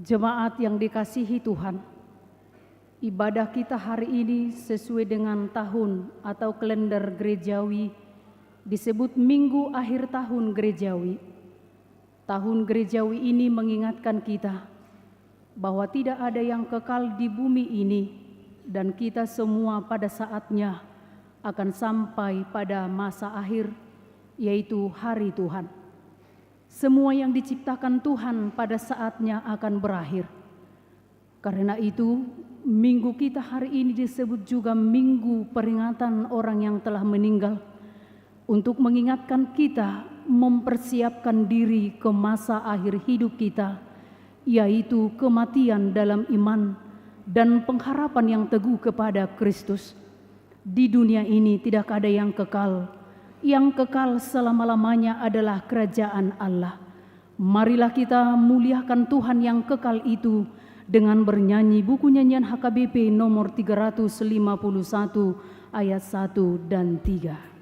Jemaat yang dikasihi Tuhan, ibadah kita hari ini sesuai dengan tahun atau kalender gerejawi disebut Minggu Akhir Tahun Gerejawi. Tahun gerejawi ini mengingatkan kita bahwa tidak ada yang kekal di bumi ini dan kita semua pada saatnya akan sampai pada masa akhir, yaitu hari Tuhan. Semua yang diciptakan Tuhan pada saatnya akan berakhir. Karena itu, minggu kita hari ini disebut juga minggu peringatan orang yang telah meninggal, untuk mengingatkan kita mempersiapkan diri ke masa akhir hidup kita, yaitu kematian dalam iman dan pengharapan yang teguh kepada Kristus. Di dunia ini tidak ada yang kekal. Yang kekal selama-lamanya adalah kerajaan Allah. Marilah kita muliakan Tuhan yang kekal itu dengan bernyanyi buku nyanyian HKBP nomor 351 ayat 1 dan 3.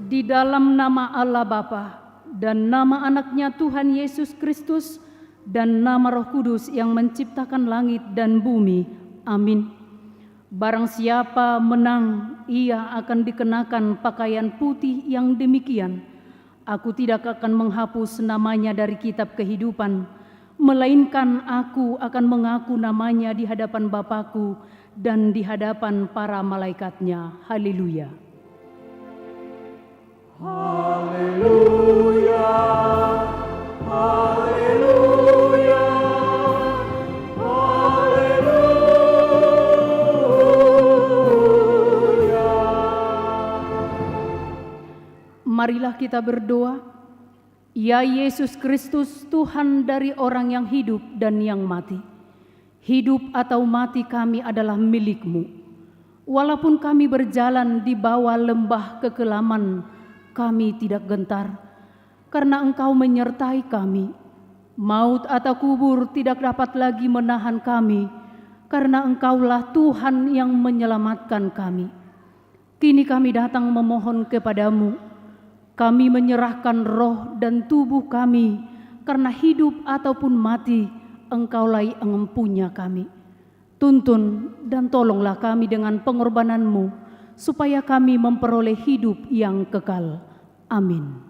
Di dalam nama Allah Bapa dan nama anaknya Tuhan Yesus Kristus dan nama Roh Kudus yang menciptakan langit dan bumi. Amin. Barang siapa menang, ia akan dikenakan pakaian putih yang demikian. Aku tidak akan menghapus namanya dari kitab kehidupan, melainkan aku akan mengaku namanya di hadapan Bapa-Ku dan di hadapan para malaikatnya. Haleluya. Haleluya, haleluya, haleluya. Marilah kita berdoa. Ya Yesus Kristus, Tuhan dari orang yang hidup dan yang mati. Hidup atau mati kami adalah milik-Mu. Walaupun kami berjalan di bawah lembah kekelaman, kami tidak gentar, karena Engkau menyertai kami. Maut atau kubur tidak dapat lagi menahan kami, karena Engkaulah Tuhan yang menyelamatkan kami. Kini kami datang memohon kepadamu. Kami menyerahkan roh dan tubuh kami, karena hidup ataupun mati, Engkaulah yang mempunyai kami. Tuntun dan tolonglah kami dengan pengorbanan-Mu, supaya kami memperoleh hidup yang kekal. Amin.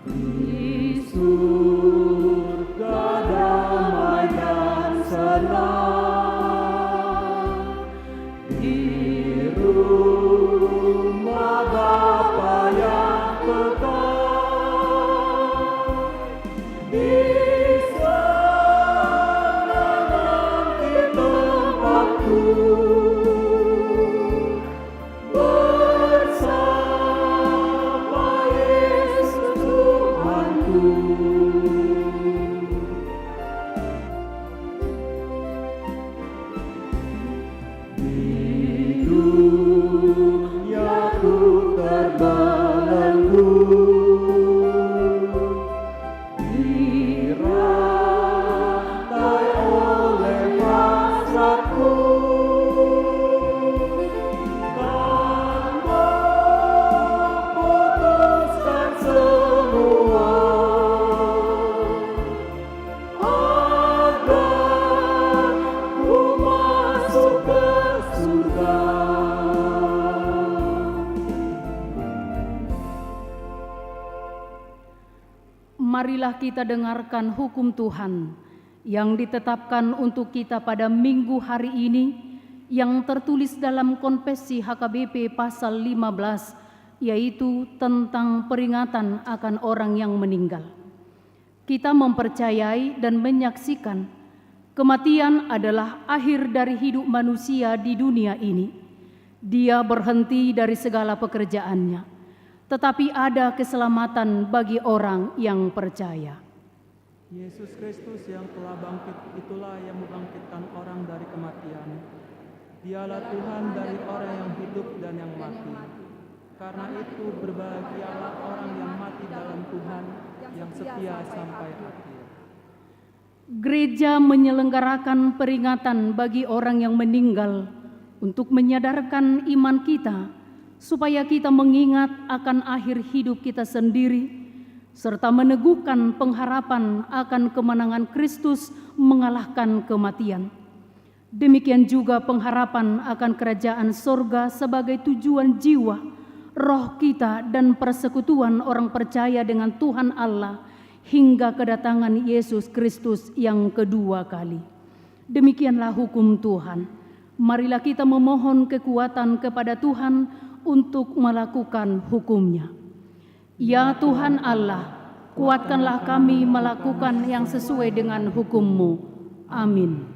Di surga damai dan senang, di rumah Bapa yang kekal, di sana nanti tempatku bersama Yesus Tuhanku. Di dunia ku terbelenggu, dirantai oleh hasratku, dan memutuskan semua agar ku masuk ke surga. Marilah kita dengarkan hukum Tuhan yang ditetapkan untuk kita pada minggu hari ini, yang tertulis dalam Konfesi HKBP pasal 15, yaitu tentang peringatan akan orang yang meninggal. Kita mempercayai dan menyaksikan kematian adalah akhir dari hidup manusia di dunia ini. Dia berhenti dari segala pekerjaannya, tetapi ada keselamatan bagi orang yang percaya. Yesus Kristus yang telah bangkit, itulah yang membangkitkan orang dari kematian. Dialah Tuhan dari orang yang hidup dan yang mati. Karena itu berbahagialah orang yang mati dalam Tuhan, yang setia sampai akhir. Gereja menyelenggarakan peringatan bagi orang yang meninggal untuk menyadarkan iman kita, supaya kita mengingat akan akhir hidup kita sendiri, serta meneguhkan pengharapan akan kemenangan Kristus mengalahkan kematian. Demikian juga pengharapan akan kerajaan sorga sebagai tujuan jiwa, roh kita, dan persekutuan orang percaya dengan Tuhan Allah hingga kedatangan Yesus Kristus yang kedua kali. Demikianlah hukum Tuhan. Marilah kita memohon kekuatan kepada Tuhan untuk melakukan hukum-Nya. Ya Tuhan Allah, kuatkanlah kami melakukan yang sesuai dengan hukum-Mu. Amin.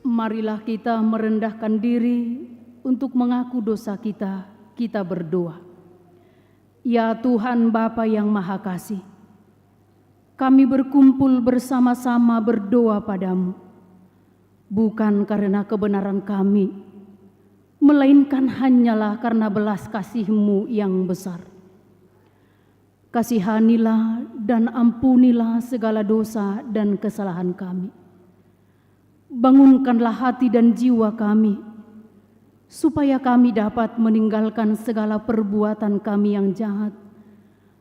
Marilah kita merendahkan diri untuk mengaku dosa kita. Kita berdoa. Ya Tuhan Bapa yang Maha Kasih, kami berkumpul bersama-sama berdoa padamu, bukan karena kebenaran kami, melainkan hanyalah karena belas kasih-Mu yang besar. Kasihanilah dan ampunilah segala dosa dan kesalahan kami. Bangunkanlah hati dan jiwa kami, supaya kami dapat meninggalkan segala perbuatan kami yang jahat,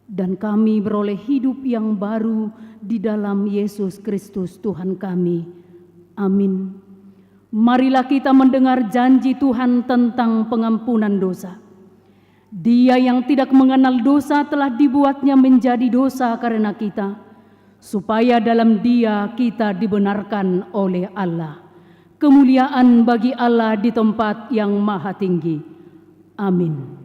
dan kami beroleh hidup yang baru di dalam Yesus Kristus Tuhan kami. Amin. Marilah kita mendengar janji Tuhan tentang pengampunan dosa. Dia yang tidak mengenal dosa telah dibuatnya menjadi dosa karena kita, supaya dalam Dia kita dibenarkan oleh Allah. Kemuliaan bagi Allah di tempat yang maha tinggi. Amin.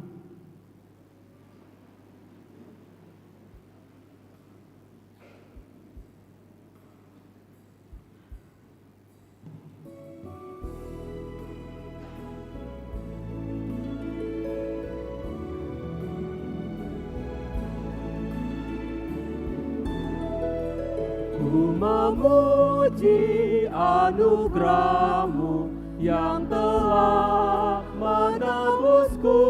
Ku memuji anugerah-Mu yang telah menebusku,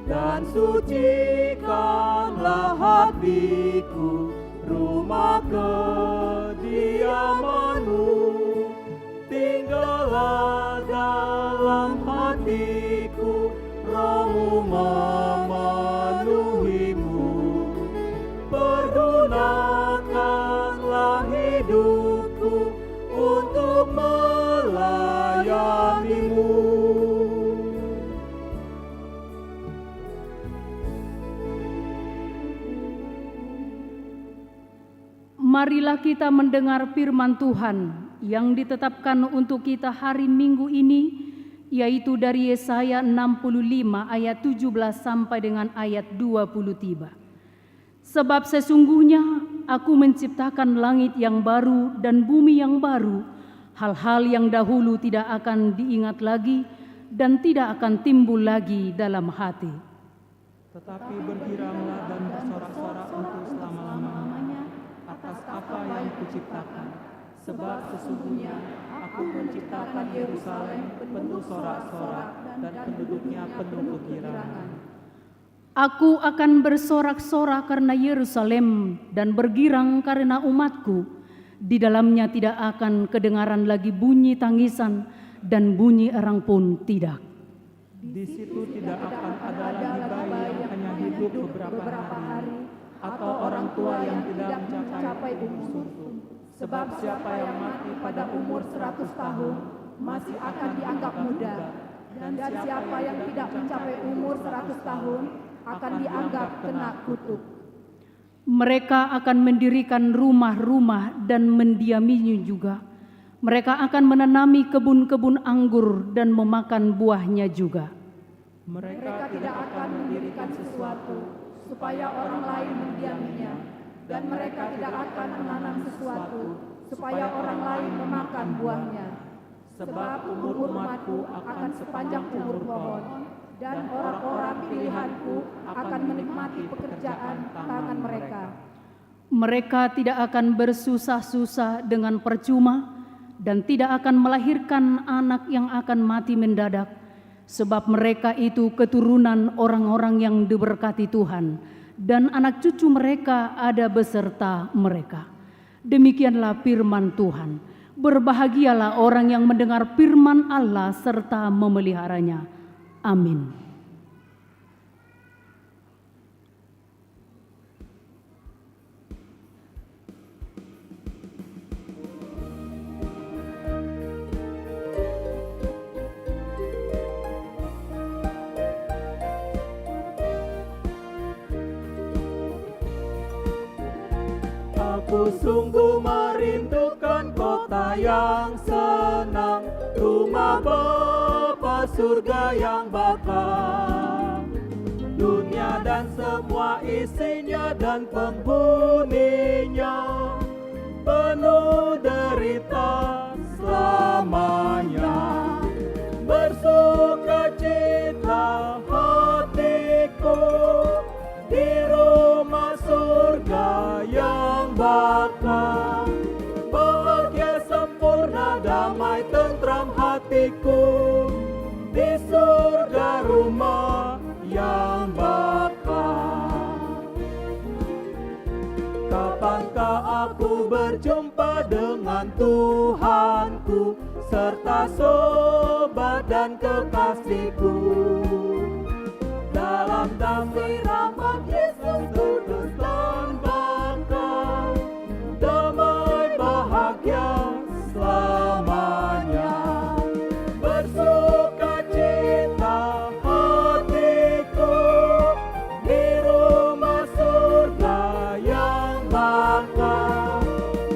dan sucikanlah hatiku, rumah kediaman-Mu. Tinggallah dalam hatiku, Roh-Mu memenuhimu. Pergunakanlah hidupku untuk melayani-Mu. Marilah kita mendengar firman Tuhan yang ditetapkan untuk kita hari Minggu ini, yaitu dari Yesaya 65 ayat 17 sampai dengan ayat 23. Sebab sesungguhnya Aku menciptakan langit yang baru dan bumi yang baru, hal-hal yang dahulu tidak akan diingat lagi dan tidak akan timbul lagi dalam hati. Tetapi bergiranglah dan bersorak-sorak untuk selama-lamanya atas apa yang Kuciptakan. Sebab sesungguhnya Aku menciptakan Yerusalem penuh sorak-sorak dan penduduknya penuh kegirangan. Aku akan bersorak-sorak karena Yerusalem dan bergirang karena umatku. Di dalamnya tidak akan kedengaran lagi bunyi tangisan dan bunyi erang pun tidak. Di situ tidak akan ada lagi bayi yang hanya hidup beberapa hari, atau orang tua yang tidak mencapai umur. Sebab siapa yang mati pada umur 100 tahun masih akan dianggap muda, dan siapa yang tidak mencapai umur 100 tahun akan dianggap kena kutuk. Mereka akan mendirikan rumah-rumah dan mendiaminya juga. Mereka akan menanami kebun-kebun anggur dan memakan buahnya juga. Mereka tidak akan mendirikan sesuatu supaya orang lain mendiaminya, dan mereka tidak akan menanam sesuatu supaya orang lain memakan buahnya. Sebab umur umatku akan sepanjang umur pohon, dan orang-orang pilihanku akan menikmati pekerjaan tangan mereka. Mereka tidak akan bersusah-susah dengan percuma dan tidak akan melahirkan anak yang akan mati mendadak, sebab mereka itu keturunan orang-orang yang diberkati Tuhan, dan anak cucu mereka ada beserta mereka. Demikianlah firman Tuhan. Berbahagialah orang yang mendengar firman Allah serta memeliharanya. Amin. Aku sungguh merindukan kota yang senang, rumah Bapa surga yang bakal. Dunia dan semua isinya dan penghuninya penuh derita selamanya. Bersukacita hatiku di rumah surga yang bakal. Bahagia sempurna, damai tentram hatiku di surga Tuhanku serta sobat dan kekasihku. Dalam damai rahmat Yesus kudus dan bakal, damai bahagia selamanya. Bersukacita hatiku di rumah surga yang bakal,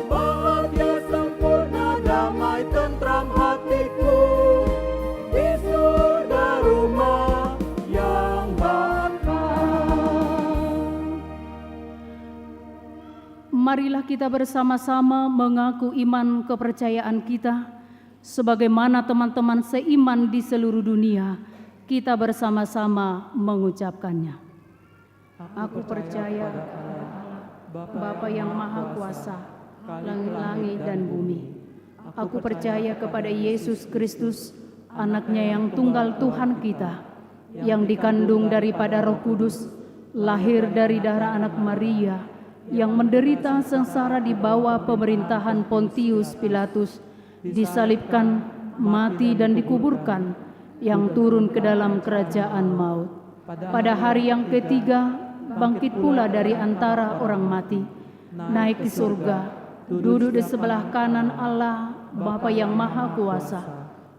bahagia sempurna damai tentram hatiku di surga rumah yang bakal. Marilah kita bersama-sama mengaku iman kepercayaan kita, sebagaimana teman-teman seiman di seluruh dunia, kita bersama-sama mengucapkannya. Aku percaya Bapa yang Maha Kuasa, langit-langit dan bumi. Aku percaya kepada Yesus Kristus, Anaknya yang tunggal Tuhan kita, yang dikandung daripada Roh Kudus, lahir dari darah anak Maria, yang menderita sengsara di bawah pemerintahan Pontius Pilatus, disalibkan, mati dan dikuburkan, yang turun ke dalam kerajaan maut. Pada hari yang ketiga, bangkit pula dari antara orang mati, naik ke surga, duduk di sebelah kanan Allah, Bapa yang Maha Kuasa.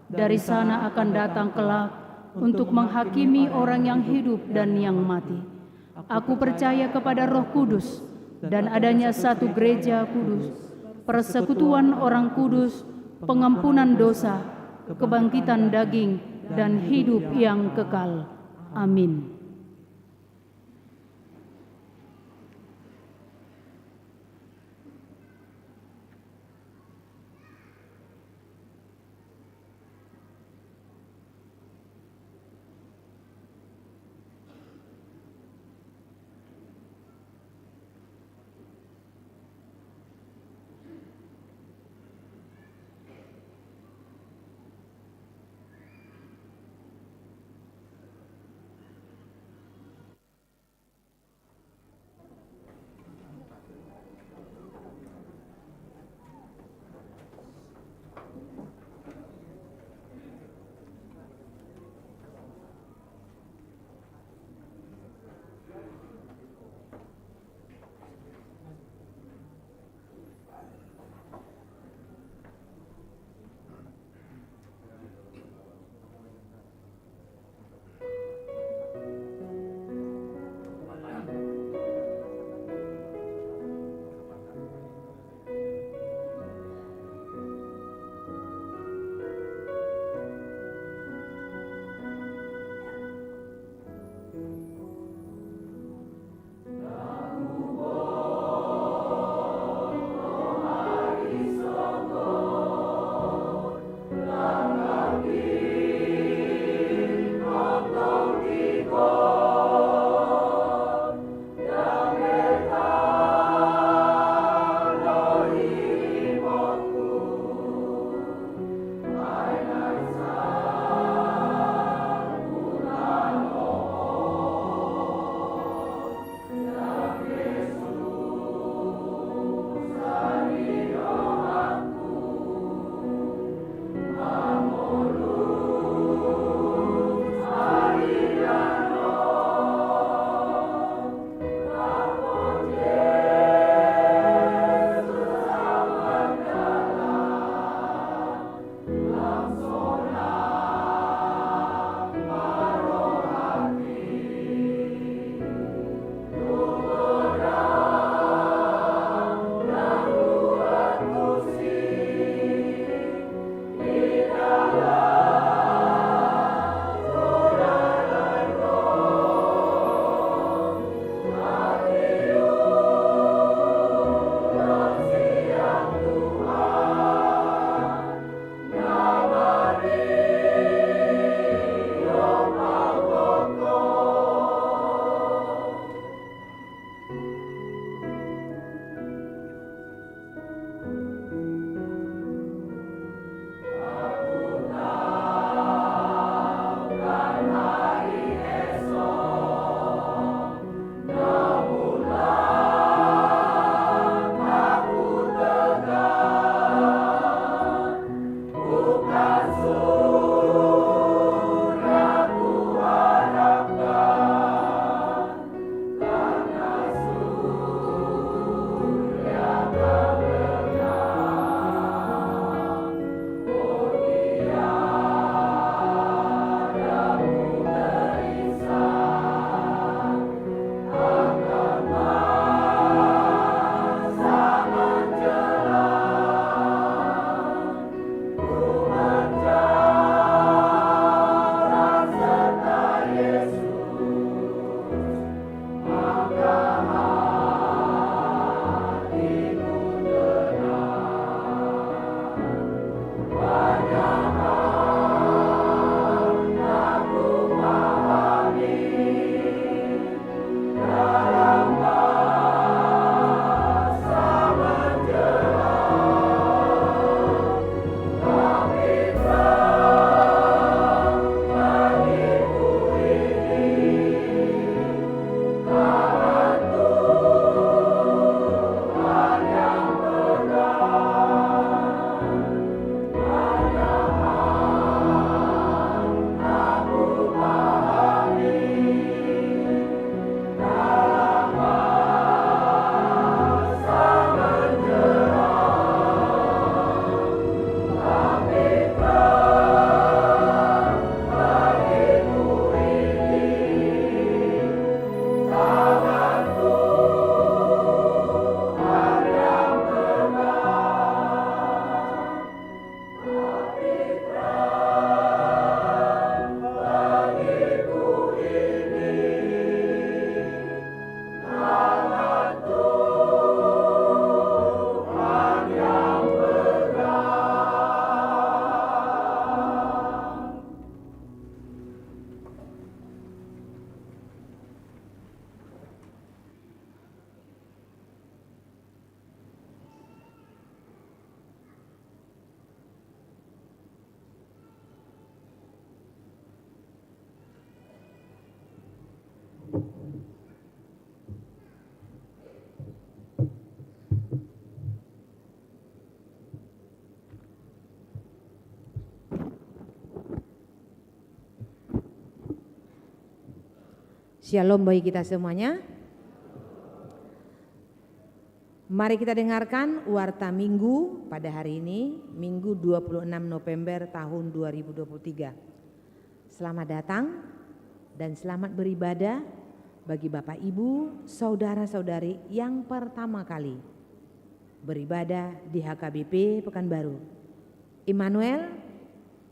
Dari sana akan datang kelak untuk menghakimi orang yang hidup dan yang mati. Aku percaya kepada Roh Kudus dan adanya satu gereja kudus, persekutuan orang kudus, pengampunan dosa, kebangkitan daging, dan hidup yang kekal. Amin. Shalom bagi kita semuanya. Mari kita dengarkan warta Minggu pada hari ini, Minggu 26 November tahun 2023. Selamat datang dan selamat beribadah bagi Bapak Ibu, saudara-saudari yang pertama kali beribadah di HKBP Pekanbaru. Immanuel,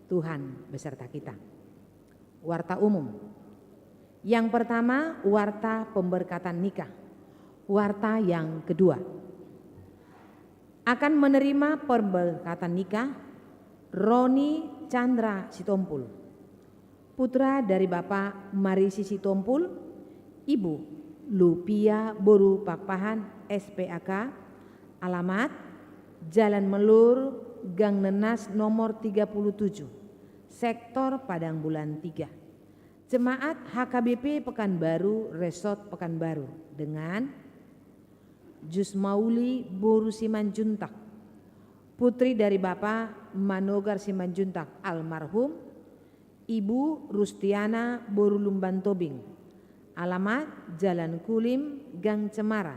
Tuhan beserta kita. Warta umum. Yang pertama, warta pemberkatan nikah. Warta yang kedua, akan menerima pemberkatan nikah Roni Chandra Sitompul, putra dari Bapak Marisi Sitompul, Ibu Lupia Boru Pakpahan SPAK, alamat Jalan Melur, Gang Nenas nomor 37, Sektor Padang Bulan 3, Jemaat HKBP Pekanbaru, Resort Pekanbaru, dengan Jusmauli Boru Simanjuntak, putri dari Bapak Manogar Simanjuntak almarhum, Ibu Rustiana Boru Lumban Tobing, alamat Jalan Kulim, Gang Cemara,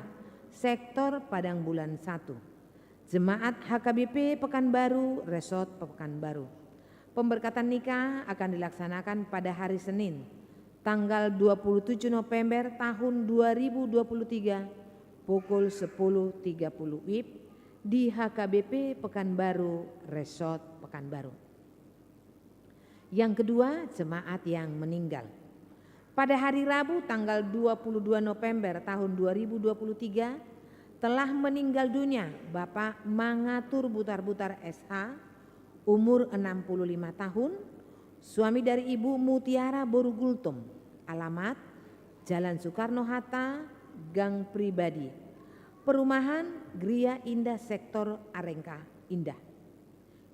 Sektor Padang Bulan 1, Jemaat HKBP Pekanbaru, Resort Pekanbaru. Pemberkatan nikah akan dilaksanakan pada hari Senin, tanggal 27 November tahun 2023, pukul 10.30 WIB di HKBP Pekanbaru, Resort Pekanbaru. Yang kedua, jemaat yang meninggal. Pada hari Rabu tanggal 22 November tahun 2023 telah meninggal dunia Bapak Mangatur Butar-Butar SH, umur 65 tahun, suami dari Ibu Mutiara Boru Gultum, alamat Jalan Soekarno-Hatta, Gang Pribadi, Perumahan Gria Indah, Sektor Arengka Indah.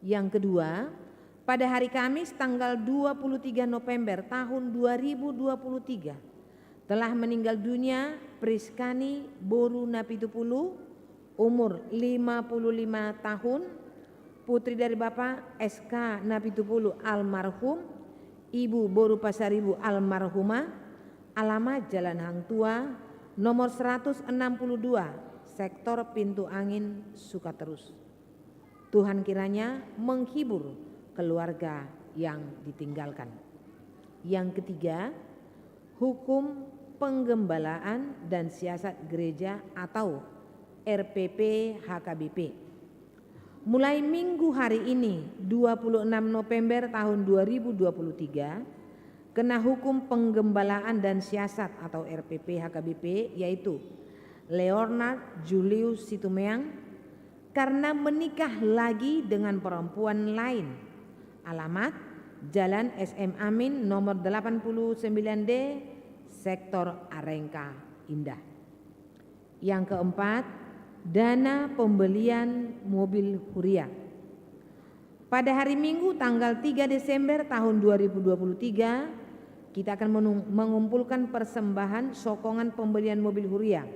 Yang kedua, pada hari Kamis tanggal 23 November tahun 2023 telah meninggal dunia Priskani Boru Napitupulu, umur 55 tahun, putri dari Bapak SK Napitupulu almarhum, Ibu Boru Pasaribu almarhumah, alamat Jalan Hang Tua nomor 162, Sektor Pintu Angin, Sukaterus. Tuhan kiranya menghibur keluarga yang ditinggalkan. Yang ketiga, hukum penggembalaan dan siasat gereja atau RPP HKBP. Mulai minggu hari ini 26 November tahun 2023 kena hukum penggembalaan dan siasat atau RPP HKBP, yaitu Leonard Julius Situmeang karena menikah lagi dengan perempuan lain, alamat Jalan SM Amin nomor 89D, Sektor Arengka Indah. Yang keempat, dana pembelian mobil Huria. Pada hari Minggu tanggal 3 Desember tahun 2023 kita akan mengumpulkan persembahan sokongan pembelian mobil Huria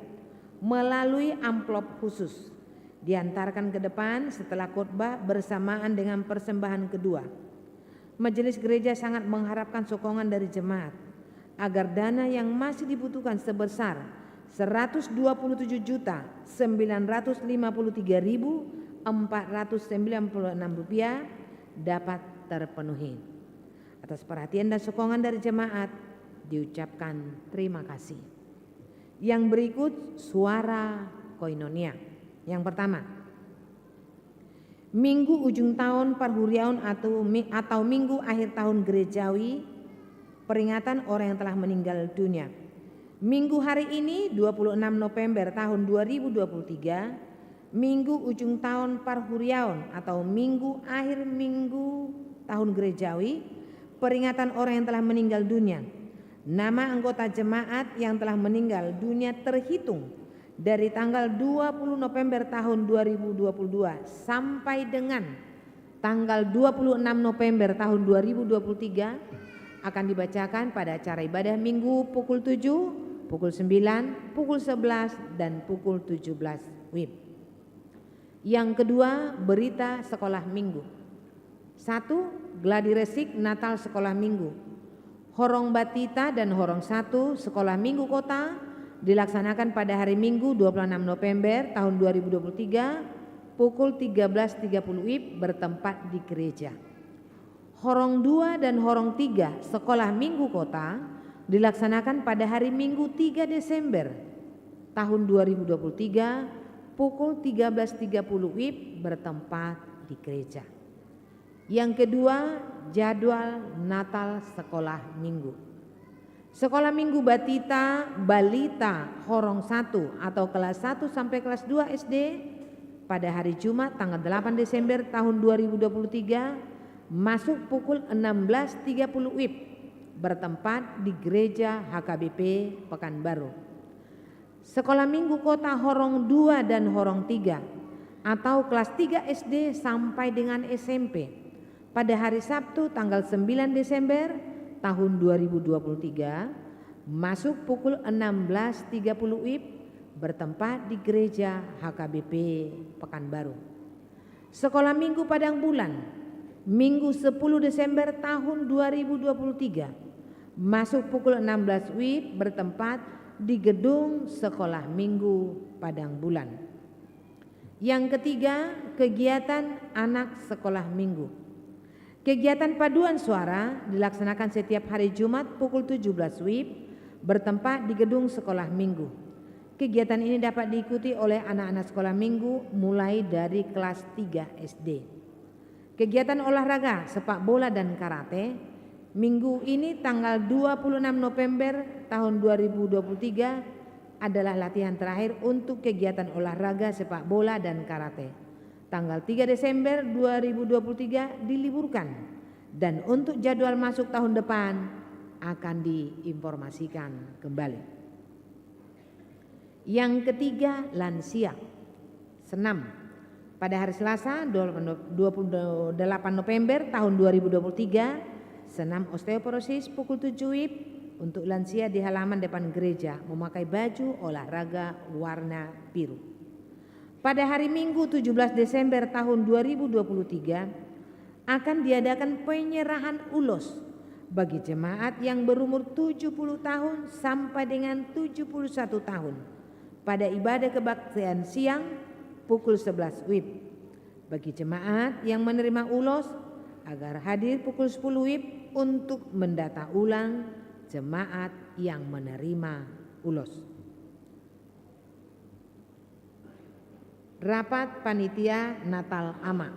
melalui amplop khusus, diantarkan ke depan setelah khotbah bersamaan dengan persembahan kedua. Majelis gereja sangat mengharapkan sokongan dari jemaat agar dana yang masih dibutuhkan sebesar Rp122.953.496 dapat terpenuhi. Atas perhatian dan sokongan dari jemaat diucapkan terima kasih. Yang berikut suara koinonia. Yang pertama, Minggu ujung tahun Parhuriaun atau Minggu akhir tahun gerejawi, peringatan orang yang telah meninggal dunia. Minggu hari ini 26 November tahun 2023, Minggu ujung tahun Parhuriaun atau Minggu akhir minggu tahun gerejawi, peringatan orang yang telah meninggal dunia. Nama anggota jemaat yang telah meninggal dunia terhitung dari tanggal 20 November tahun 2022 sampai dengan tanggal 26 November tahun 2023 akan dibacakan pada acara ibadah Minggu pukul 7, pukul 9, pukul 11 dan pukul 17 WIB. Yang kedua, berita sekolah Minggu. 1. Gladi Resik Natal Sekolah Minggu. Horong Batita dan Horong 1 Sekolah Minggu Kota dilaksanakan pada hari Minggu 26 November tahun 2023 pukul 13.30 WIB bertempat di gereja. Horong 2 dan Horong 3 Sekolah Minggu Kota dilaksanakan pada hari Minggu 3 Desember tahun 2023 pukul 13.30 WIB bertempat di gereja. Yang kedua, jadwal Natal Sekolah Minggu. Sekolah Minggu Batita Balita Horong 1 atau kelas 1 sampai kelas 2 SD pada hari Jumat tanggal 8 Desember tahun 2023 masuk pukul 16.30 WIB bertempat di Gereja HKBP Pekanbaru. Sekolah Minggu Kota Horong 2 dan Horong 3 atau kelas 3 SD sampai dengan SMP pada hari Sabtu tanggal 9 Desember tahun 2023 masuk pukul 16.30 WIB bertempat di Gereja HKBP Pekanbaru. Sekolah Minggu Padang Bulan Minggu 10 Desember tahun 2023 masuk pukul 16 WIB bertempat di Gedung Sekolah Minggu Padang Bulan. Yang ketiga, kegiatan anak sekolah minggu. Kegiatan paduan suara dilaksanakan setiap hari Jumat pukul 17 WIB bertempat di Gedung Sekolah Minggu. Kegiatan ini dapat diikuti oleh anak-anak sekolah minggu mulai dari kelas 3 SD. Kegiatan olahraga sepak bola dan karate minggu ini tanggal 26 November tahun 2023 adalah latihan terakhir untuk kegiatan olahraga sepak bola dan karate. Tanggal 3 Desember 2023 diliburkan dan untuk jadwal masuk tahun depan akan diinformasikan kembali. Yang ketiga, lansia. Senam. Pada hari Selasa 28 November tahun 2023 senam osteoporosis pukul 7 WIB untuk lansia di halaman depan gereja memakai baju olahraga warna biru. Pada hari Minggu 17 Desember tahun 2023 akan diadakan penyerahan ulos bagi jemaat yang berumur 70 tahun sampai dengan 71 tahun pada ibadah kebaktian siang pukul 11 WIB. Bagi jemaat yang menerima ulos agar hadir pukul 10 WIB untuk mendata ulang jemaat yang menerima ulos. Rapat Panitia Natal AMA.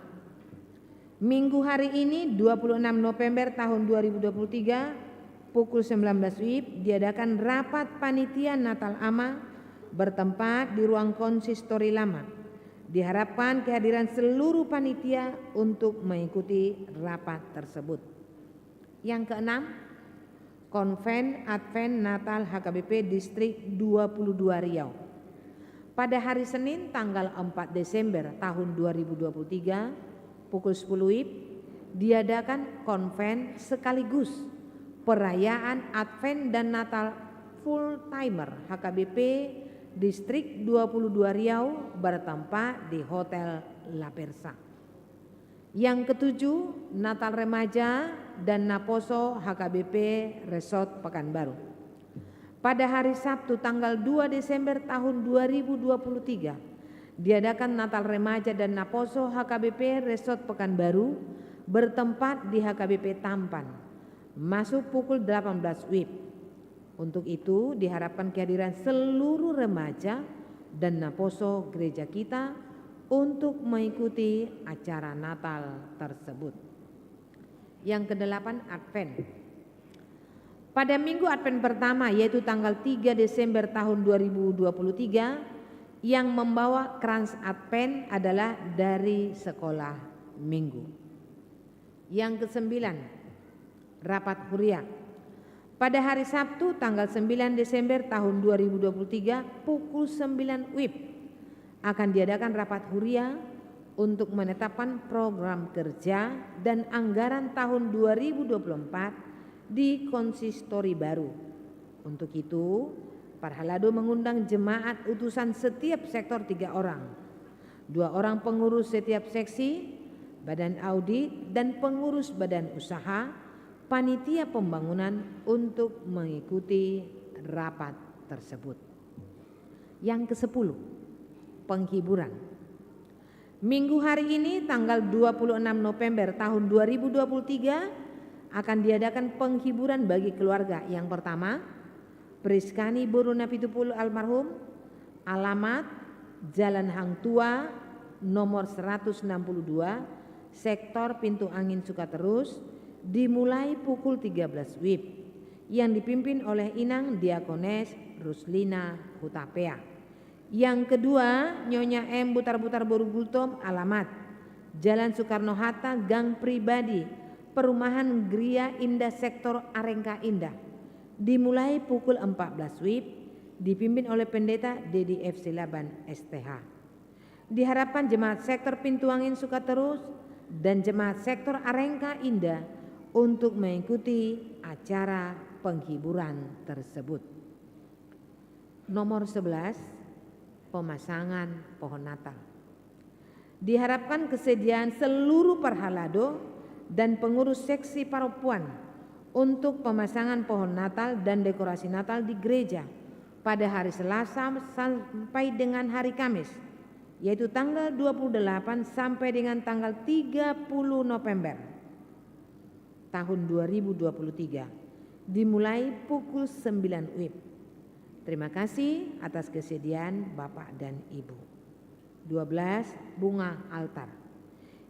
Minggu hari ini 26 November tahun 2023 pukul 19 WIB diadakan rapat Panitia Natal AMA bertempat di ruang konsistori lama. Diharapkan kehadiran seluruh panitia untuk mengikuti rapat tersebut. Yang keenam, Konven Advent Natal HKBP Distrik 22 Riau. Pada hari Senin tanggal 4 Desember tahun 2023 pukul 10 WIB diadakan konven sekaligus perayaan Advent dan Natal Full Timer HKBP Distrik 22 Riau bertempat di Hotel La Persa. Yang ketujuh, Natal Remaja dan Naposo HKBP Resort Pekanbaru. Pada hari Sabtu tanggal 2 Desember tahun 2023 diadakan Natal Remaja dan Naposo HKBP Resort Pekanbaru bertempat di HKBP Tampan masuk pukul 18 WIB. Untuk itu diharapkan kehadiran seluruh remaja dan Naposo gereja kita untuk mengikuti acara Natal tersebut. Yang kedelapan, Advent. Pada minggu Advent pertama yaitu tanggal 3 Desember tahun 2023 yang membawa krans Advent adalah dari sekolah minggu. Yang kesembilan, rapat Huria. Pada hari Sabtu tanggal 9 Desember tahun 2023 pukul 9 WIB akan diadakan rapat Huria untuk menetapkan program kerja dan anggaran tahun 2024 di konsistori baru. Untuk itu, Parhalado mengundang jemaat utusan setiap sektor 3 orang, 2 orang pengurus setiap seksi, badan audit dan pengurus badan usaha panitia pembangunan untuk mengikuti rapat tersebut. Yang ke-10, penghiburan. Minggu hari ini tanggal 26 November tahun 2023 akan diadakan penghiburan bagi keluarga. Yang pertama, Priskani Boruna Pitupulu almarhum, alamat Jalan Hang Tua nomor 162, sektor Pintu Angin Sukaterus, dimulai pukul 13 WIB yang dipimpin oleh Inang Diakones Ruslina Hutapea. Yang kedua, Nyonya M Butar-Butar Borugultom, alamat Jalan Soekarno-Hatta, Gang Pribadi, Perumahan Gria Indah, sektor Arengka Indah, dimulai pukul 14 WIB, dipimpin oleh Pendeta Dedi F. Silaban STH. Diharapkan jemaat sektor Pintu Angin Sukaterus dan jemaat sektor Arengka Indah untuk mengikuti acara penghiburan tersebut. Nomor 11, pemasangan pohon Natal. Diharapkan kesediaan seluruh parhalado dan pengurus seksi paropuan untuk pemasangan pohon Natal dan dekorasi Natal di gereja pada hari Selasa sampai dengan hari Kamis, yaitu tanggal 28 sampai dengan tanggal 30 November tahun 2023, dimulai pukul 9 WIB. Terima kasih atas kesediaan Bapak dan Ibu. 12, bunga altar.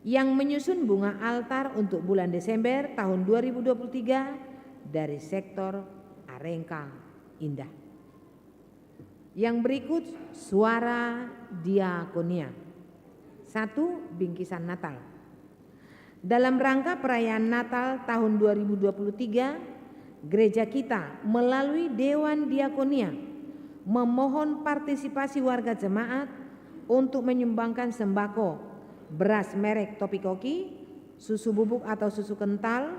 Yang menyusun bunga altar untuk bulan Desember tahun 2023 dari sektor Arengka Indah. Yang berikut suara diakonia. 1, bingkisan Natal. Dalam rangka perayaan Natal tahun 2023, gereja kita melalui Dewan Diakonia memohon partisipasi warga jemaat untuk menyumbangkan sembako, beras merek Topikoki, susu bubuk atau susu kental,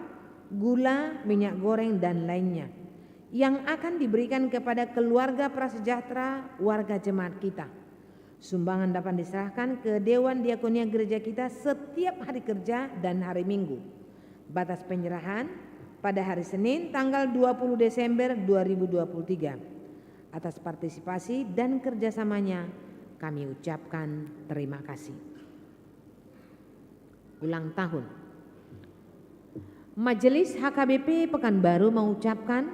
gula, minyak goreng dan lainnya yang akan diberikan kepada keluarga prasejahtera warga jemaat kita. Sumbangan dapat diserahkan ke Dewan Diakonia gereja kita setiap hari kerja dan hari Minggu. Batas penyerahan pada hari Senin tanggal 20 Desember 2023. Atas partisipasi dan kerjasamanya kami ucapkan terima kasih. Ulang tahun. Majelis HKBP Pekanbaru mengucapkan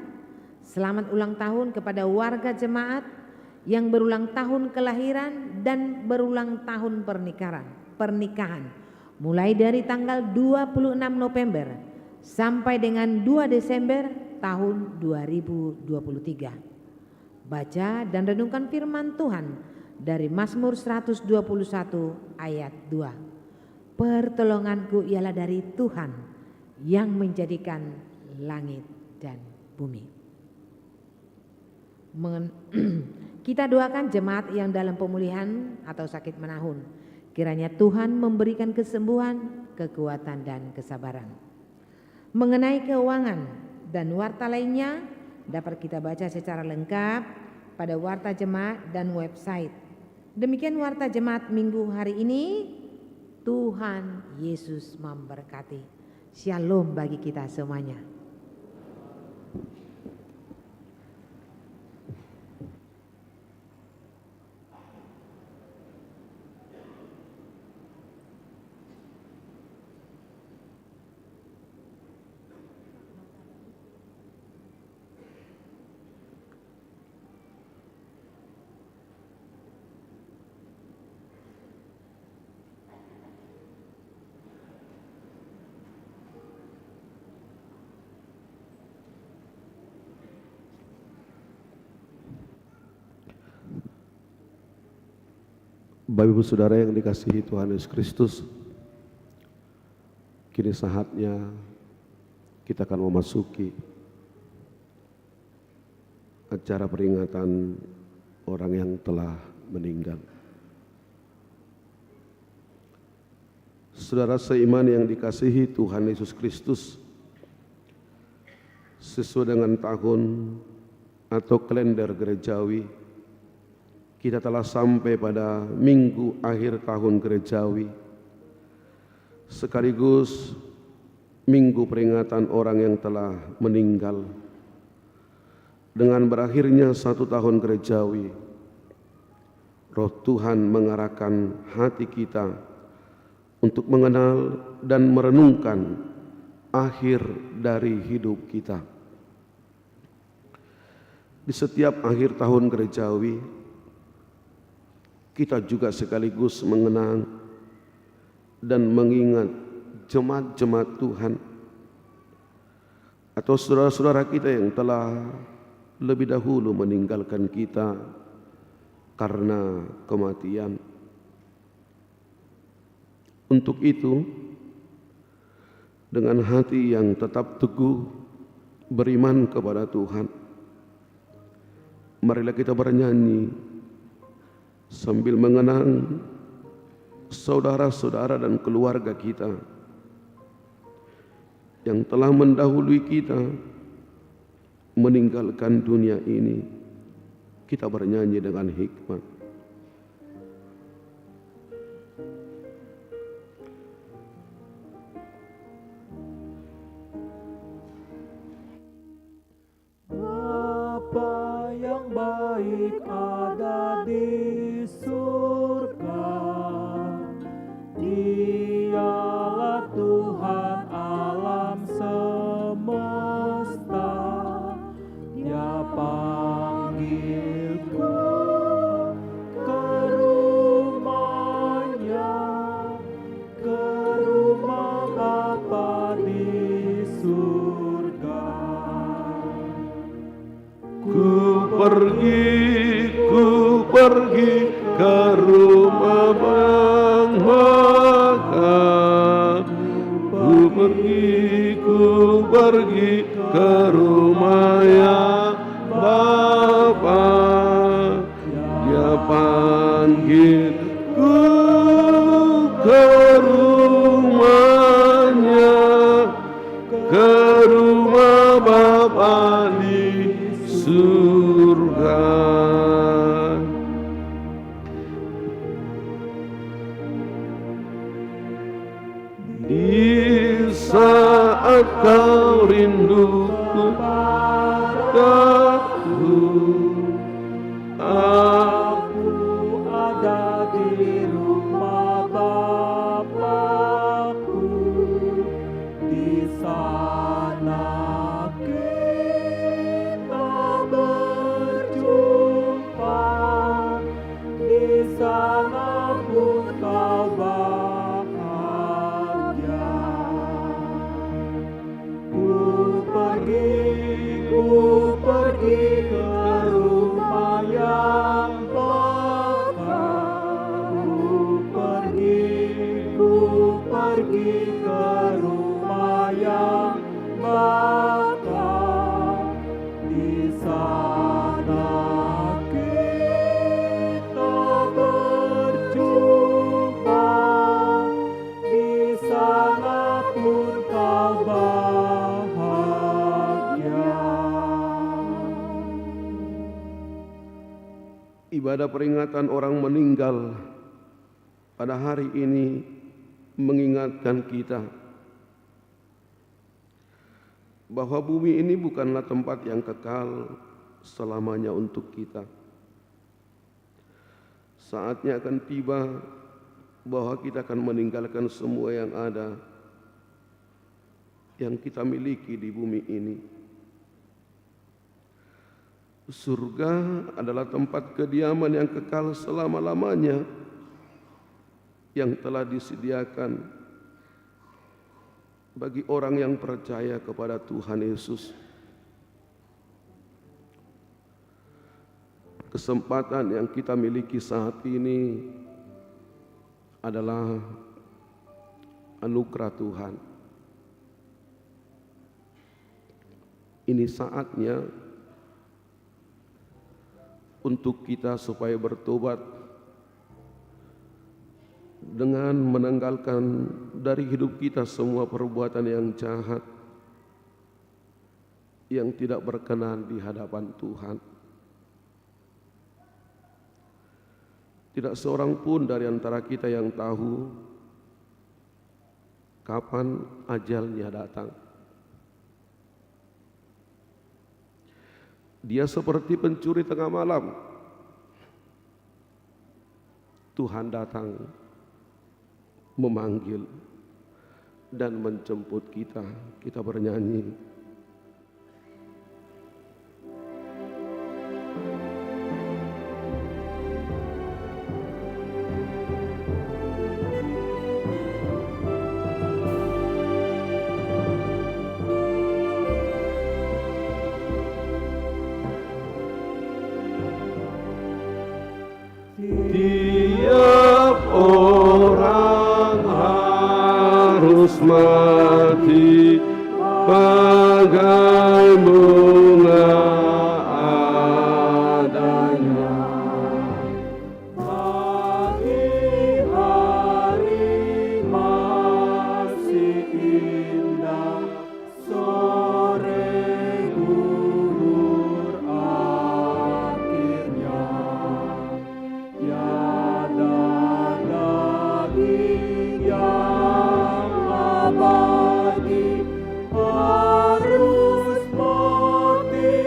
selamat ulang tahun kepada warga jemaat yang berulang tahun kelahiran dan berulang tahun pernikahan mulai dari tanggal 26 November sampai dengan 2 Desember tahun 2023. Baca dan renungkan firman Tuhan dari Mazmur 121 ayat 2. Pertolonganku ialah dari Tuhan yang menjadikan langit dan bumi. Kita doakan jemaat yang dalam pemulihan atau sakit menahun. Kiranya Tuhan memberikan kesembuhan, kekuatan dan kesabaran. Mengenai keuangan dan warta lainnya dapat kita baca secara lengkap pada warta jemaat dan website. Demikian warta jemaat minggu hari ini. Tuhan Yesus memberkati. Shalom bagi kita semuanya. Bapak Ibu Saudara yang dikasihi Tuhan Yesus Kristus, kini saatnya kita akan memasuki acara peringatan orang yang telah meninggal. Saudara seiman yang dikasihi Tuhan Yesus Kristus, sesuai dengan tahun atau kalender gerejawi, kita telah sampai pada minggu akhir tahun gerejawi, sekaligus minggu peringatan orang yang telah meninggal. Dengan berakhirnya 1 tahun gerejawi, Roh Tuhan mengarahkan hati kita untuk mengenal dan merenungkan akhir dari hidup kita. Di setiap akhir tahun gerejawi, kita juga sekaligus mengenang dan mengingat jemaat-jemaat Tuhan atau saudara-saudara kita yang telah lebih dahulu meninggalkan kita karena kematian. Untuk itu, dengan hati yang tetap teguh beriman kepada Tuhan, marilah kita bernyanyi sambil mengenang saudara-saudara dan keluarga kita yang telah mendahului kita meninggalkan dunia ini. Kita bernyanyi dengan hikmat. Bapa yang baik ada di surga, Dialah Tuhan alam semesta. Dia panggilku ke rumahnya, ke rumah Bapa di surga. Ku pergi ke rumah Bang Maka. Ku pergi ke rumah ya Bapa. Dia panggilku ke rumahnya, ke rumah Bapa di surga. Di saat kau rindu padaku, Aku ada di rumah Bapakku. Di sana kita berjumpa, di sana pun kau bahagia. Ku pergi ke rumah yang bakar. Ku pergi ke rumah yang bakar. Di sana kita berjumpa, di sana pun kau bahagia. ibadah peringatan orang meninggal pada hari ini mengingatkan kita bahwa bumi ini bukanlah tempat yang kekal selamanya untuk kita. Saatnya akan tiba bahwa kita akan meninggalkan semua yang ada, yang kita miliki di bumi ini. Surga adalah tempat kediaman yang kekal selama-lamanya, yang telah disediakan bagi orang yang percaya kepada Tuhan Yesus. Kesempatan yang kita miliki saat ini adalah anugerah Tuhan. Ini saatnya untuk kita supaya bertobat dengan menanggalkan dari hidup kita semua perbuatan yang jahat yang tidak berkenan di hadapan Tuhan. Tidak seorang pun dari antara kita yang tahu kapan ajalnya datang. Dia seperti pencuri tengah malam. Tuhan datang memanggil dan menjemput kita. Kita bernyanyi. Tiap orang harus mati bagai bunga adanya. Pagi hari masih indah, sore gugur akhirnya. Tiada lagi yang abadi, harus mati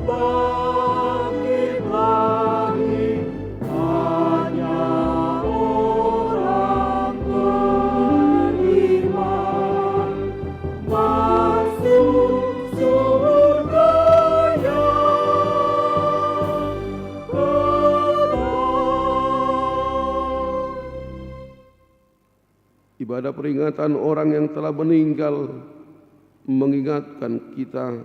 bangkit lagi. Hanya orang beriman masuk surga yang Ibadah peringatan orang yang telah meninggal mengingatkan kita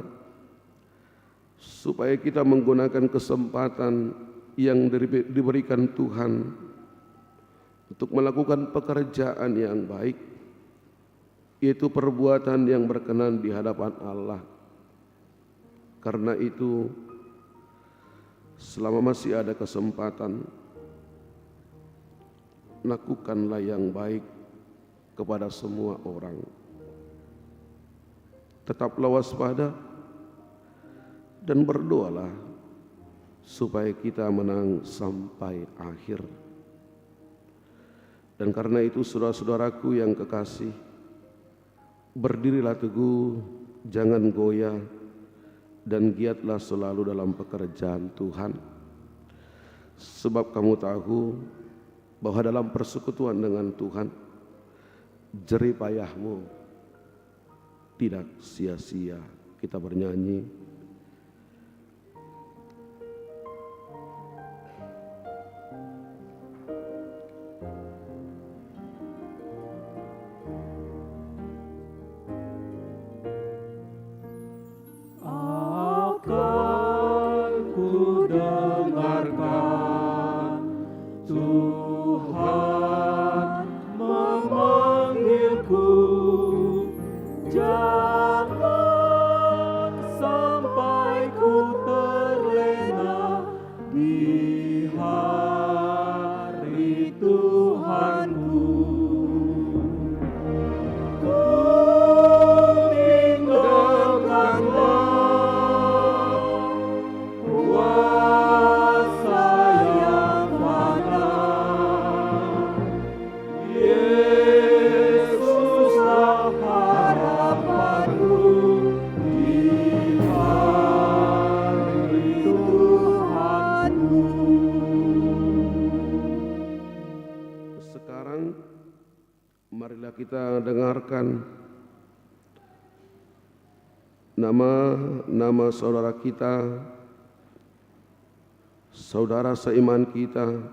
supaya kita menggunakan kesempatan yang diberikan Tuhan untuk melakukan pekerjaan yang baik, yaitu perbuatan yang berkenan di hadapan Allah. Karena itu, selama masih ada kesempatan, lakukanlah yang baik kepada semua orang. Tetaplah waspada dan berdoalah supaya kita menang sampai akhir. Dan karena itu, saudara-saudaraku yang kekasih, berdirilah teguh, jangan goyah, dan giatlah selalu dalam pekerjaan Tuhan. Sebab kamu tahu bahwa dalam persekutuan dengan Tuhan, jerih payahmu tidak sia-sia. Kita bernyanyi. akan ku dengarkan Tuhan memanggilku. Jangan sampai ku terlena di hari Tuhanku. Ku tinggalkanlah kuasa yang fana. Yesuslah harapanku di hari Tuhanku. Sekarang marilah kita dengarkan nama saudara kita, saudara seiman kita,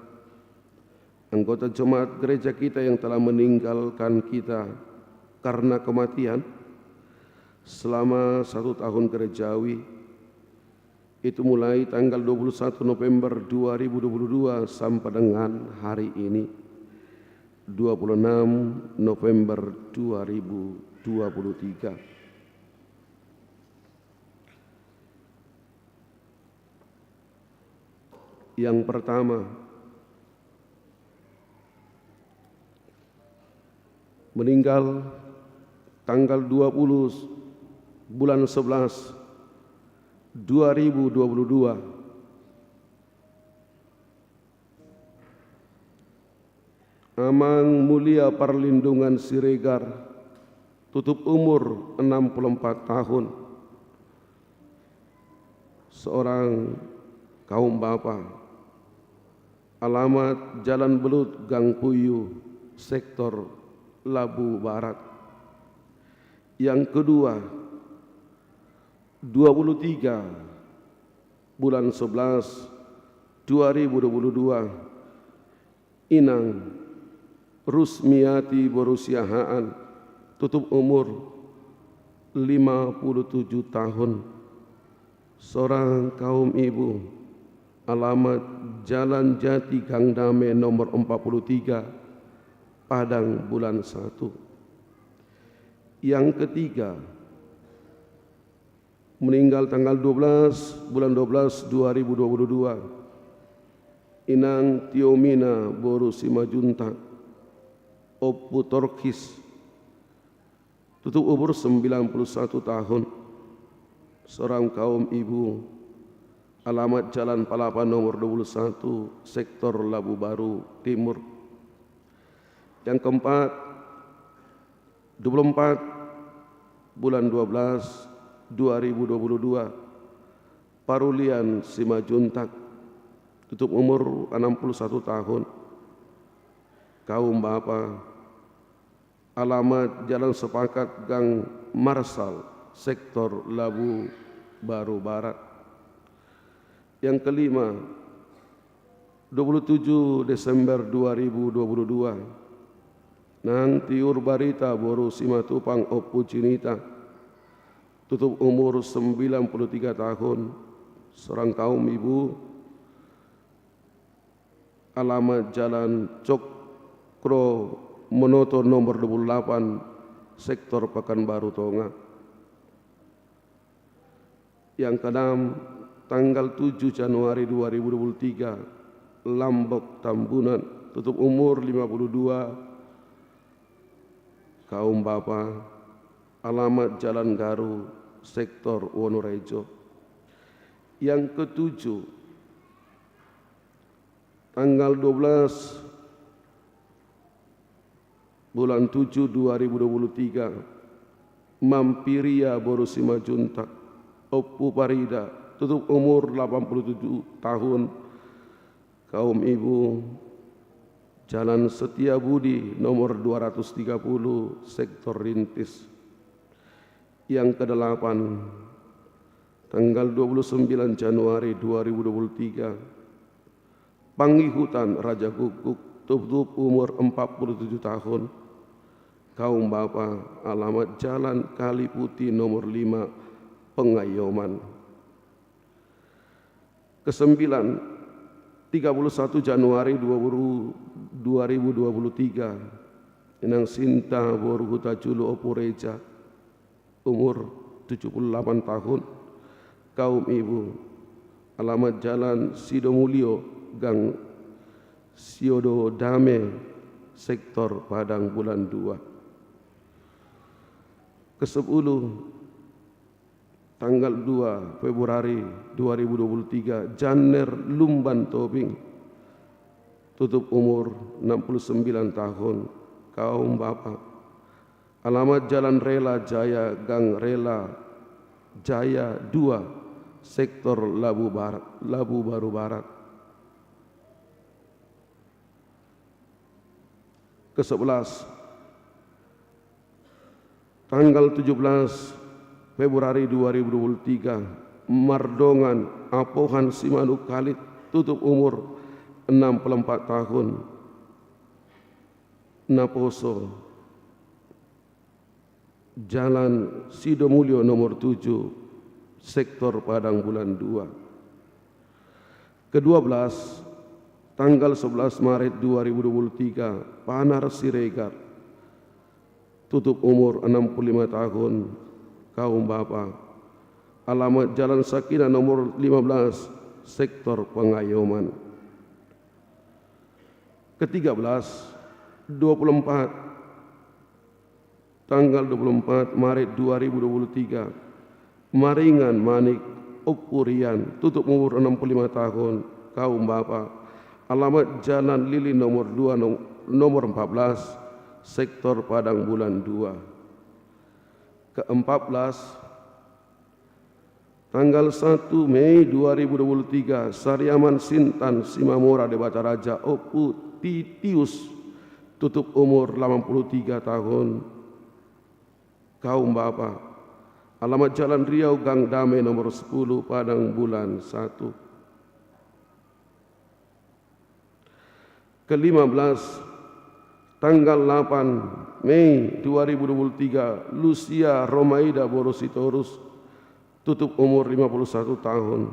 anggota jemaat gereja kita yang telah meninggalkan kita karena kematian selama 1 tahun gerejawi, itu mulai tanggal 21 November 2022 sampai dengan hari ini 26 November 2023. Yang pertama, meninggal tanggal 20 bulan 11 2022, Amang Mulia Perlindungan Siregar, tutup umur 64 tahun, seorang kaum bapa, alamat Jalan Belut Gang Puyuh, sektor Labu Barat. Yang kedua, 23 bulan 11 2022, Inang Rusmiati Borusiahaan, tutup umur 57 tahun, seorang kaum ibu, alamat Jalan Jati Gang Dame nomor 43, Padang Bulan 1. Yang ketiga, meninggal tanggal 12 bulan 12 2022, Inang Tiomina Boru Simajuntak Oppu Torkis, tutup umur 91 tahun, seorang kaum ibu, alamat Jalan Palapa nomor 21, sektor Labu Baru Timur. Yang keempat, 24 bulan 12 2022, Parulian Simajuntak, tutup umur 61 tahun, kaum bapa, alamat Jalan Sepakat Gang Marsal, sektor Labu Baru Barat. Yang kelima, 27 Desember 2022, Nang Tiur Barita Boru Simatupang Oppu Cinita, tutup umur 93 tahun, seorang kaum ibu, alamat Jalan Cokro Monoto nomor 28, sektor Pekanbaru Tonga. Yang keenam, tanggal 7 Januari 2023, Lambok Tambunan, tutup umur 52, kaum bapa, alamat Jalan Garu, sektor Wonorejo. Yang ketujuh, tanggal 12 bulan 7 2023, Mampiria Boru Simajuntak Oppu Parida, tutup umur 87 tahun, kaum ibu, Jalan Setiabudi nomor 230, sektor Rintis. Yang kedelapan, tanggal 29 Januari 2023, Panggihutan Raja Guguk, tutup umur 47 tahun, kaum bapa, alamat Jalan Kali Putih nomor 5, Pengayoman. Kesembilan, 31 Januari 2023, Inang Sinta Boru Huta Julu Oppu Reja, umur 78 tahun, kaum ibu, alamat Jalan Sidomulyo Gang Siodo Dame, sektor Padang Bulan 2. Kesepuluh, tanggal 2 Februari 2023, Janer Lumban Tobing, tutup umur 69 tahun, kaum bapa, alamat Jalan Rela Jaya Gang Rela Jaya 2, sektor Labu Baru Barat. Ke-11, tanggal 17 Februari 2023, Mardongan Apohan Simanuk Kalit, tutup umur 64 tahun, Naposo Jalan Sidomulyo nomor 7, sektor Padang Bulan 2. Ke-12, tanggal 11 Maret 2023, Panar Siregar, tutup umur 65 tahun, kaum bapa, alamat Jalan Sakinah nomor 15, sektor Pengayoman. Ke-13, 24, tanggal 24 Maret 2023, Maringan Manik Opurian, tutup umur 65 tahun, kaum bapa, alamat Jalan Lili nomor 2, nomor 14, sektor Padang Bulan 2. ke-14 tanggal 1 Mei 2023 Sariaman Sintan Simamora Dewata Raja Opu Titius tutup umur 83 tahun, kaum bapak. Alamat Jalan Riau Gang Damai nomor 10 Padang Bulan 1. Ke-15 tanggal 8 Mei 2023 Lucia Romaida Borositorus tutup umur 51 tahun,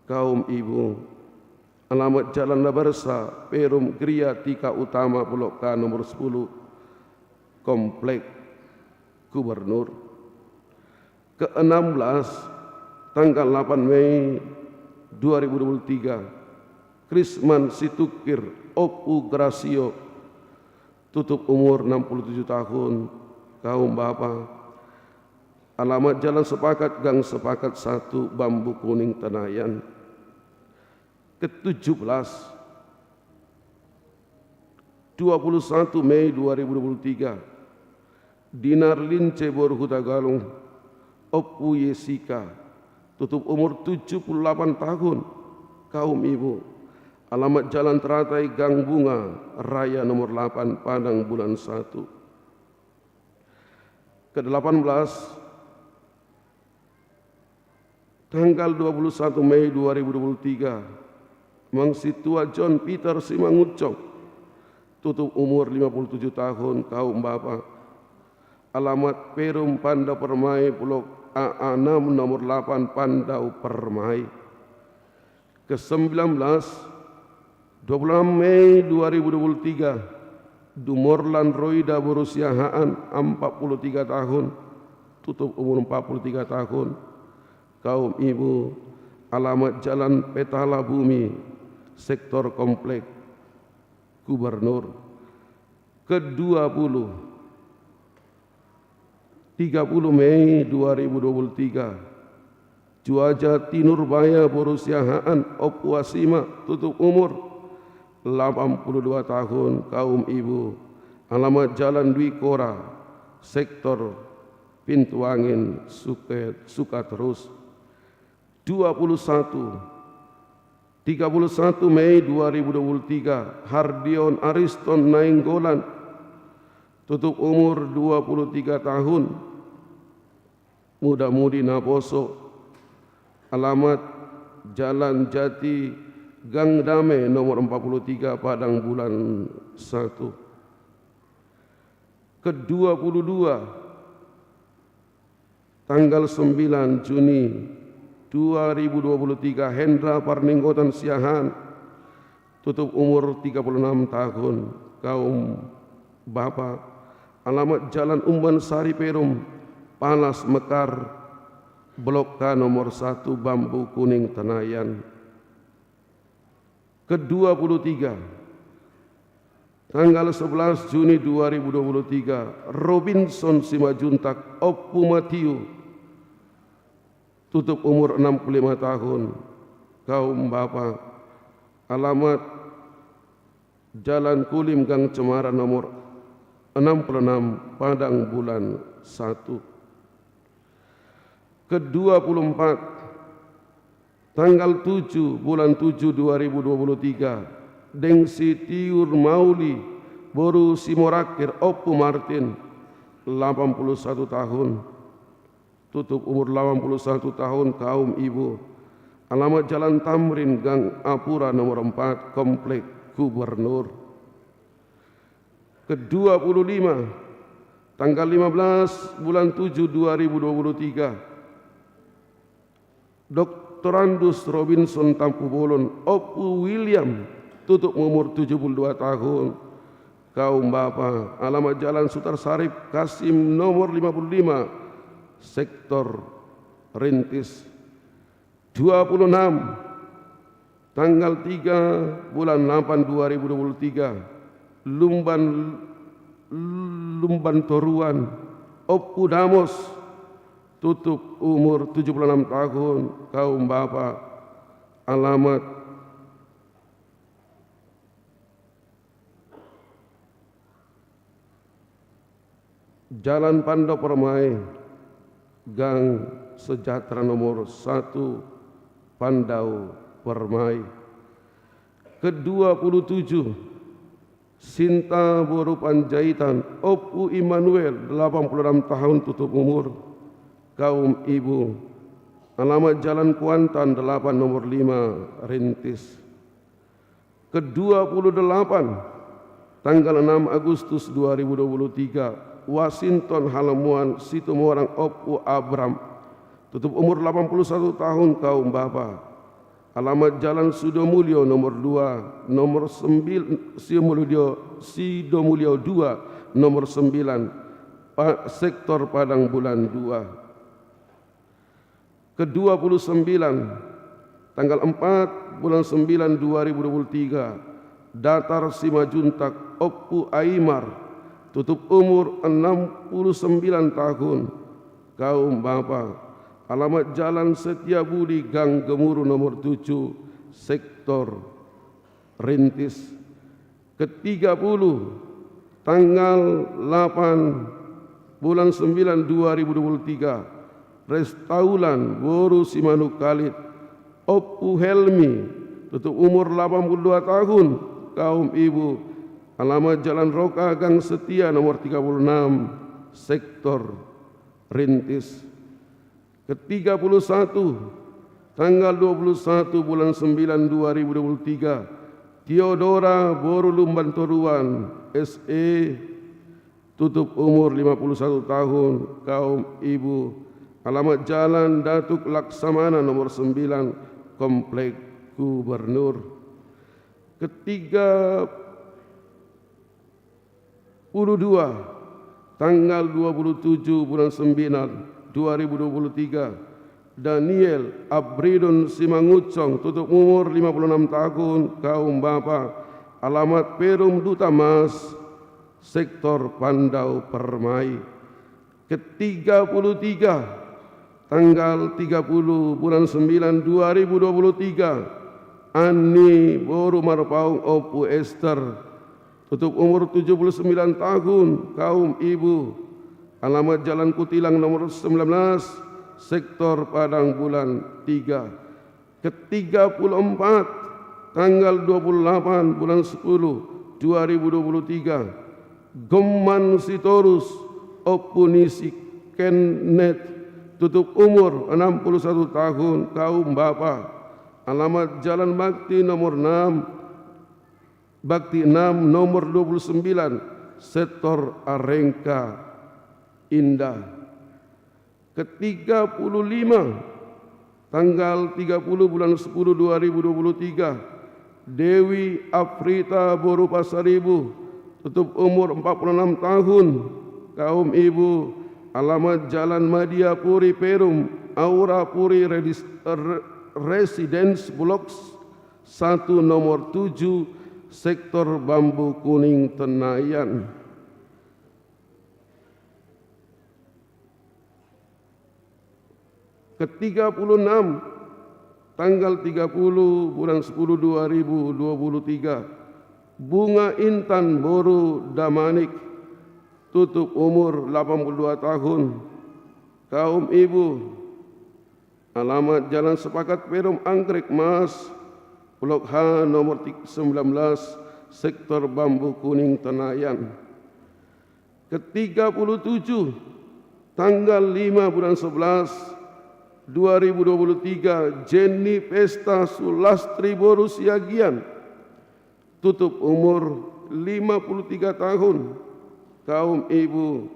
kaum ibu. Alamat Jalan Labarsa Perum Gria Tika Utama Pulau K nomor 10 Komplek Gubernur. Ke-16 tanggal 8 Mei 2023 Krisman Situkir Opu Gracio tutup umur 67 tahun, kaum bapak. Alamat Jalan Sepakat Gang Sepakat 1 Bambu Kuning Tenayan. Ke-17 21 Mei 2023 Dinar Lince Borhuta Galung Opu Yesika tutup umur 78 tahun, kaum ibu. Alamat Jalan Teratai Gang Bunga Raya nomor 8 Padang Bulan 1. Ke-18 tanggal 21 Mei 2023 Mangsitua John Peter Simangucok tutup umur 57 tahun, kaum bapak. Alamat Perum Panda Permai Pulau AA6 nomor 8 Pandau Permai. Ke-19 26 Mei 2023 Dumorlan Roida Borussia Haan 43 tahun tutup umur 43 tahun, kaum ibu. Alamat Jalan Petala Bumi Sektor Komplek Gubernur. Ke-20 30 Mei 2023 Juaja Tinurbaya Borussia Haan Opuasima tutup umur 82 tahun, kaum ibu. Alamat Jalan Dwi Kora Sektor Pintu Angin Sukaterus. 31 Mei 2023 Hardion Ariston Nainggolan tutup umur 23 tahun, muda-mudi Naposo. Alamat Jalan Jati Gang Damai nomor 43 Padang Bulan 1. Ke-22 tanggal 9 Juni 2023 Hendra Parninggotan Siahan tutup umur 36 tahun, kaum bapak. Alamat Jalan Umban Sari Perum Palas Mekar Blok K nomor 1 Bambu Kuning Tenayan. Ke-23 tanggal 11 Juni 2023 Robinson Simajuntak Opu Matiu tutup umur 65 tahun, kaum bapak. Alamat Jalan Kulim Gang Cemara nomor 66 Padang Bulan 1. Ke-24 tanggal 7 bulan 7 2023 Dengsi Tiur Mauli Boru Simorakir Opu Martin 81 tahun tutup umur 81 tahun, kaum ibu. Alamat Jalan Tamrin Gang Apura nomor 4 Komplek Gubernur. Ke-25 tanggal 15 bulan 7 2023 Doktorandus Robinson Tampu Bolon Opu William tutup umur 72 tahun, kaum bapak. Alamat Jalan Sutar Sarip Kasim nomor 55 Sektor Rintis. 26 tanggal 3 bulan 8 2023 Lumban Toruan Opu Damos tutup umur 76 tahun, kaum bapak. Alamat Jalan Pando Permai Gang Sejahtera nomor 1 Pandau Permai. Ke-27 Sinta Boru Panjaitan Opu Immanuel 86 tahun tutup umur, kaum ibu, alamat Jalan Kuantan 8 nomor 5 Rintis. Ke-28 tanggal 6 Agustus 2023 Washington Halamuan Situmorang Opu Abram tutup umur 81 tahun, kaum bapa, alamat Jalan Sidomulyo nomor 2 nomor 9 Sidomulyo 2 nomor 9 sektor Padang Bulan 2. Ke-29 tanggal 4 bulan 9 2023 Datar Simajuntak Opu Aimar tutup umur 69 tahun, kaum bapa, alamat Jalan Setiabudi Gang Gemuruh nomor 7 sektor Rintis. Ke-30 tanggal 8 bulan 9 2023 Restaulan Boru Simanuk Kalit Opu Helmi tutup umur 82 tahun, kaum ibu, alamat Jalan Roka Gang Setia nomor 36 sektor Rintis. Ke-31 tanggal 21 bulan 9 2023 Theodora Boru Lumban Toruan SE tutup umur 51 tahun, kaum ibu, alamat Jalan Datuk Laksamana nomor 9 Komplek Gubernur. Ke-32 tanggal 27 bulan 9 2023 Daniel Abridon Simangucong tutup umur 56 tahun, kaum bapa, alamat Perum Duta Mas sektor Pandau Permai. Ke-33 tanggal 30 bulan 9 2023 Ani Boru Marpaung Opu Esther tutup umur 79 tahun, kaum ibu, alamat Jalan Kutilang nomor 19 sektor Padang Bulan 3. Ke-34 tanggal 28 bulan 10 2023 Goman Sitorus Opunisi Kennet tutup umur 61 tahun, kaum bapa, alamat Jalan Bakti nomor 6 Bakti 6 nomor 29 sektor Arengka Indah. Ke-35 tanggal 30 bulan 10 2023 Dewi Afrita Boru Pasaribu tutup umur 46 tahun, kaum ibu, alamat Jalan Madia Puri Perum Aura Puri Residence Blocks 1 nomor 7 sektor Bambu Kuning Tenayan. Ke-36 tanggal 30 bulan 10 2023 Bunga Intan Boru Damanik tutup umur 82 tahun, kaum ibu, alamat Jalan Sepakat Perum Anggrek Mas Blok H nomor 19 sektor Bambu Kuning Tenayan. Ke-37 tanggal 5 bulan 11 2023 Jenny Pesta Sulastri Boru Siagian tutup umur 53 tahun, kaum ibu,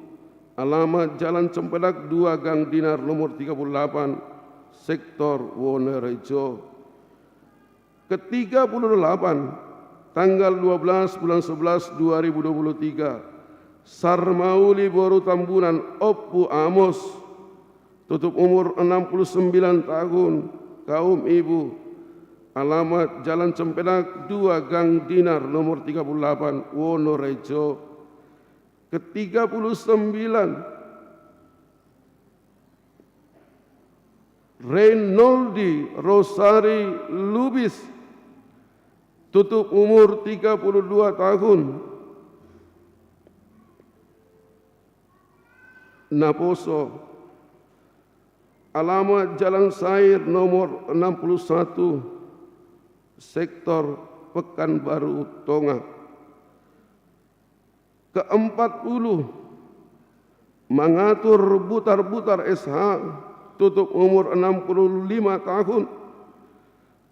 alamat Jalan Cempedak 2 Gang Dinar nomor 38 sektor Wonorejo. Ke-38 tanggal 12 bulan 11 2023 Sarmauli Boru Tambunan Opu Amos tutup umur 69 tahun, kaum ibu, alamat Jalan Cempedak 2 Gang Dinar nomor 38 Wonorejo. Ke-39 Reynoldi Rosari Lubis tutup umur 32 tahun, Naposo. alamat Jalan Sair nomor 61, sektor Pekanbaru Tonga. Ke-40, mengatur Butar-Butar SH, tutup umur 65 tahun,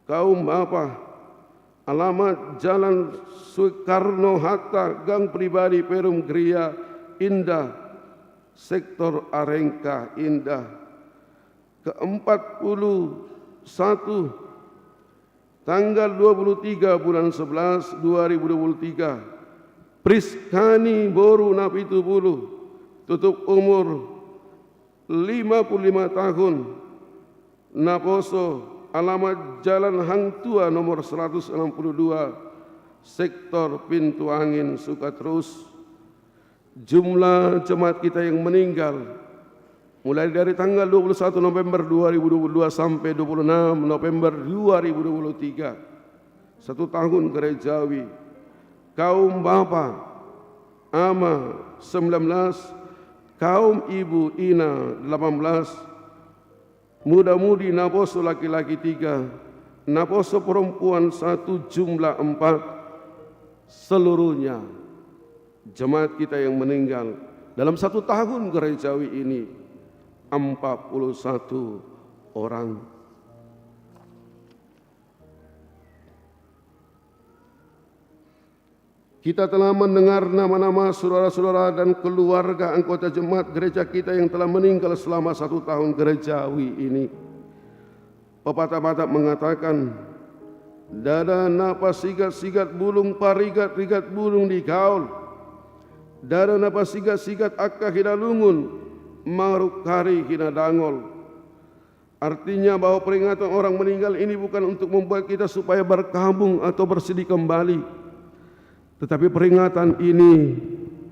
kaum bapa, alamat Jalan Soekarno-Hatta, Gang Pribadi Perum Gria Indah, sektor Arengka Indah. Ke-41, tanggal 23 bulan 11 2023, Priskani Boru Napitupulu, tutup umur 55 tahun, Naposo, alamat Jalan Hang Tua nomor 162, sektor Pintu Angin Sukaterus. Jumlah jemaat kita yang meninggal mulai dari tanggal 21 November 2022 sampai 26 November 2023, 1 tahun gerejawi. Kaum bapa, ama 19, kaum ibu ina 18, muda-mudi Naposo laki-laki 3, Naposo perempuan 1, jumlah 4. Seluruhnya jemaat kita yang meninggal dalam 1 tahun gerejawi ini 41 orang. Kita telah mendengar nama-nama saudara-saudara dan keluarga anggota jemaat gereja kita yang telah meninggal selama 1 tahun gerejawi ini. Pepatah-pepatah mengatakan, dada napas sigat-sigat bulung parigat-rigat bulung di gaul, dada napas sigat-sigat akka hidalungun, maruk kari hina dangol. Artinya bahwa peringatan orang meninggal ini bukan untuk membuat kita supaya berkabung atau bersedih kembali, tetapi peringatan ini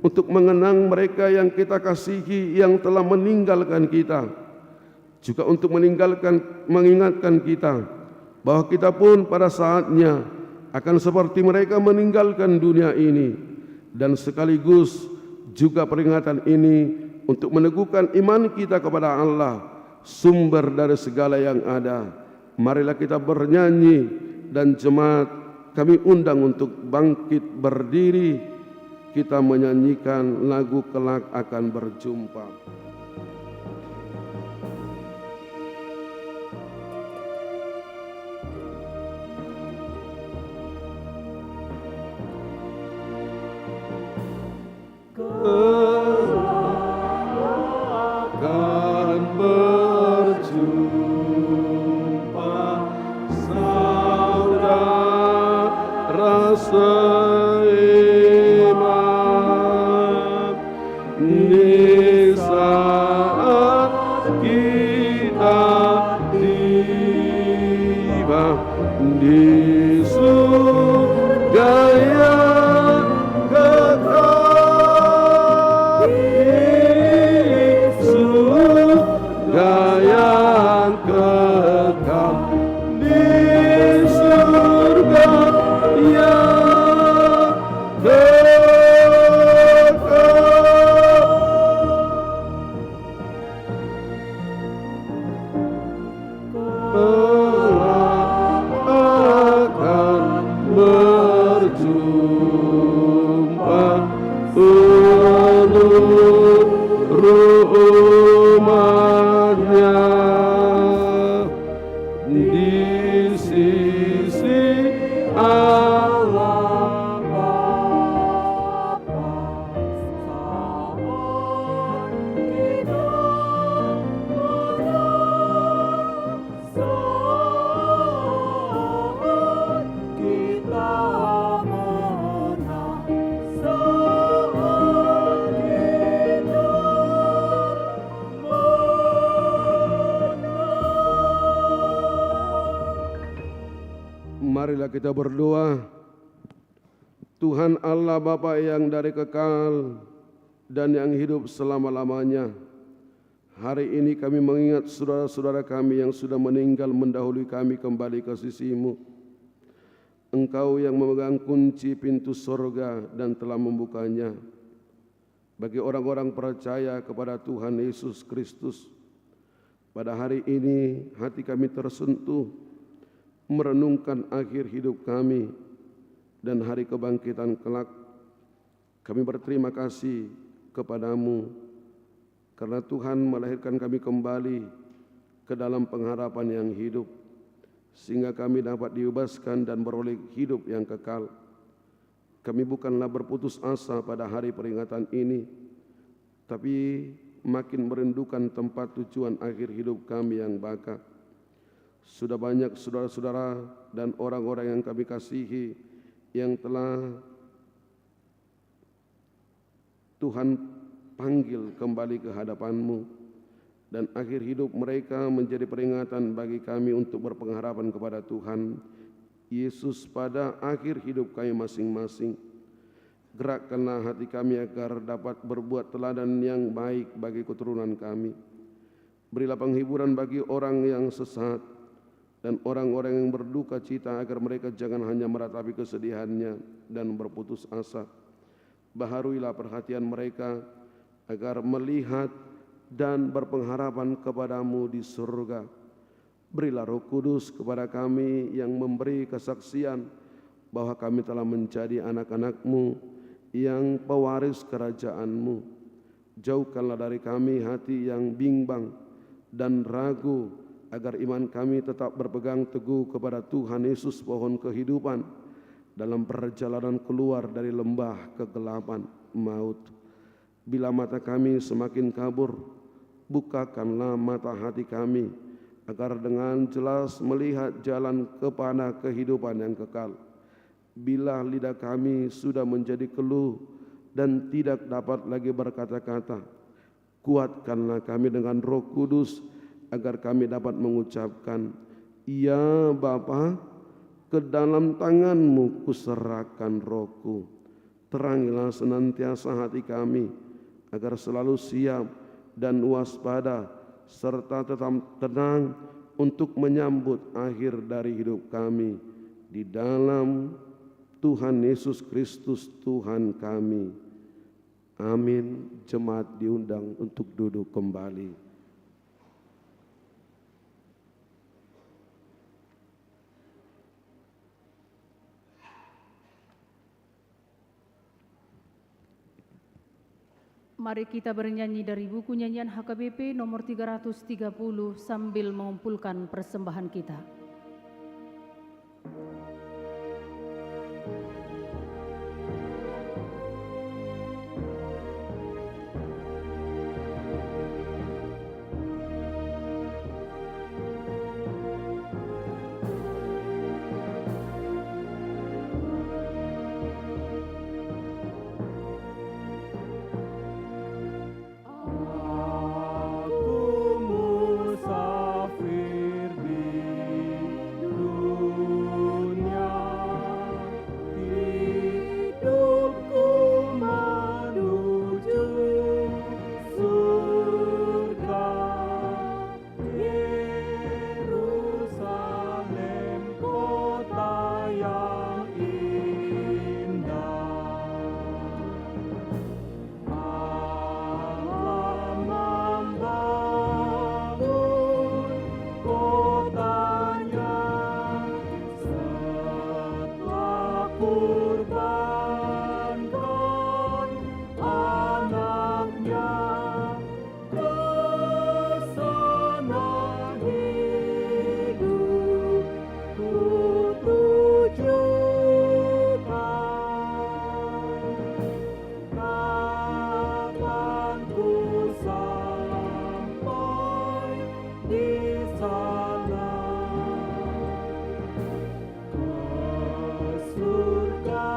untuk mengenang mereka yang kita kasihi yang telah meninggalkan kita, juga untuk mengingatkan kita bahwa kita pun pada saatnya akan seperti mereka meninggalkan dunia ini, dan sekaligus juga peringatan ini untuk meneguhkan iman kita kepada Allah, sumber dari segala yang ada. Marilah kita bernyanyi, dan jemaat kami undang untuk bangkit berdiri, kita menyanyikan lagu Kelak Akan Berjumpa. Akan berjumpa saudara seiman di saat kita tiba di surga yang kekal, di surga yang kekal, di surga yang akan berjumpa seluruh umatnya di sisi Allah Bapa. Marilah kita berdoa. Tuhan Allah Bapa yang dari kekal dan yang hidup selama-lamanya, hari ini kami mengingat saudara-saudara kami yang sudah meninggal mendahului kami kembali ke sisi-Mu. Engkau yang memegang kunci pintu sorga dan telah membukanya bagi orang-orang percaya kepada Tuhan Yesus Kristus. Pada hari ini hati kami tersentuh merenungkan akhir hidup kami dan hari kebangkitan kelak. Kami berterima kasih kepadamu karena Tuhan melahirkan kami kembali ke dalam pengharapan yang hidup, sehingga kami dapat dibebaskan dan beroleh hidup yang kekal. Kami bukanlah berputus asa pada hari peringatan ini, tapi makin merindukan tempat tujuan akhir hidup kami yang baka. Sudah banyak saudara-saudara dan orang-orang yang kami kasihi yang telah Tuhan panggil kembali ke hadapan-Mu, dan akhir hidup mereka menjadi peringatan bagi kami untuk berpengharapan kepada Tuhan Yesus pada akhir hidup kami masing-masing. Gerakkanlah hati kami agar dapat berbuat teladan yang baik bagi keturunan kami. Berilah penghiburan bagi orang yang sesat dan orang-orang yang berduka cita, agar mereka jangan hanya meratapi kesedihannya dan berputus asa. Baharuilah perhatian mereka agar melihat dan berpengharapan kepadamu di surga. Berilah Roh Kudus kepada kami yang memberi kesaksian bahwa kami telah menjadi anak-anak-Mu yang pewaris kerajaan-Mu. Jauhkanlah dari kami hati yang bimbang dan ragu, agar iman kami tetap berpegang teguh kepada Tuhan Yesus, pohon kehidupan, dalam perjalanan keluar dari lembah kegelapan maut. Bila mata kami semakin kabur, bukakanlah mata hati kami, agar dengan jelas melihat jalan kepada kehidupan yang kekal. Bila lidah kami sudah menjadi keluh dan tidak dapat lagi berkata-kata, kuatkanlah kami dengan Roh Kudus, agar kami dapat mengucapkan, ya Bapa, ke dalam tangan-Mu kuserahkan rohku. Terangilah senantiasa hati kami, agar selalu siap dan waspada, serta tetap tenang untuk menyambut akhir dari hidup kami. Di dalam Tuhan Yesus Kristus Tuhan kami. Amin. Jemaat diundang untuk duduk kembali. Mari kita bernyanyi dari buku nyanyian HKBP nomor 330 sambil mengumpulkan persembahan kita. Surga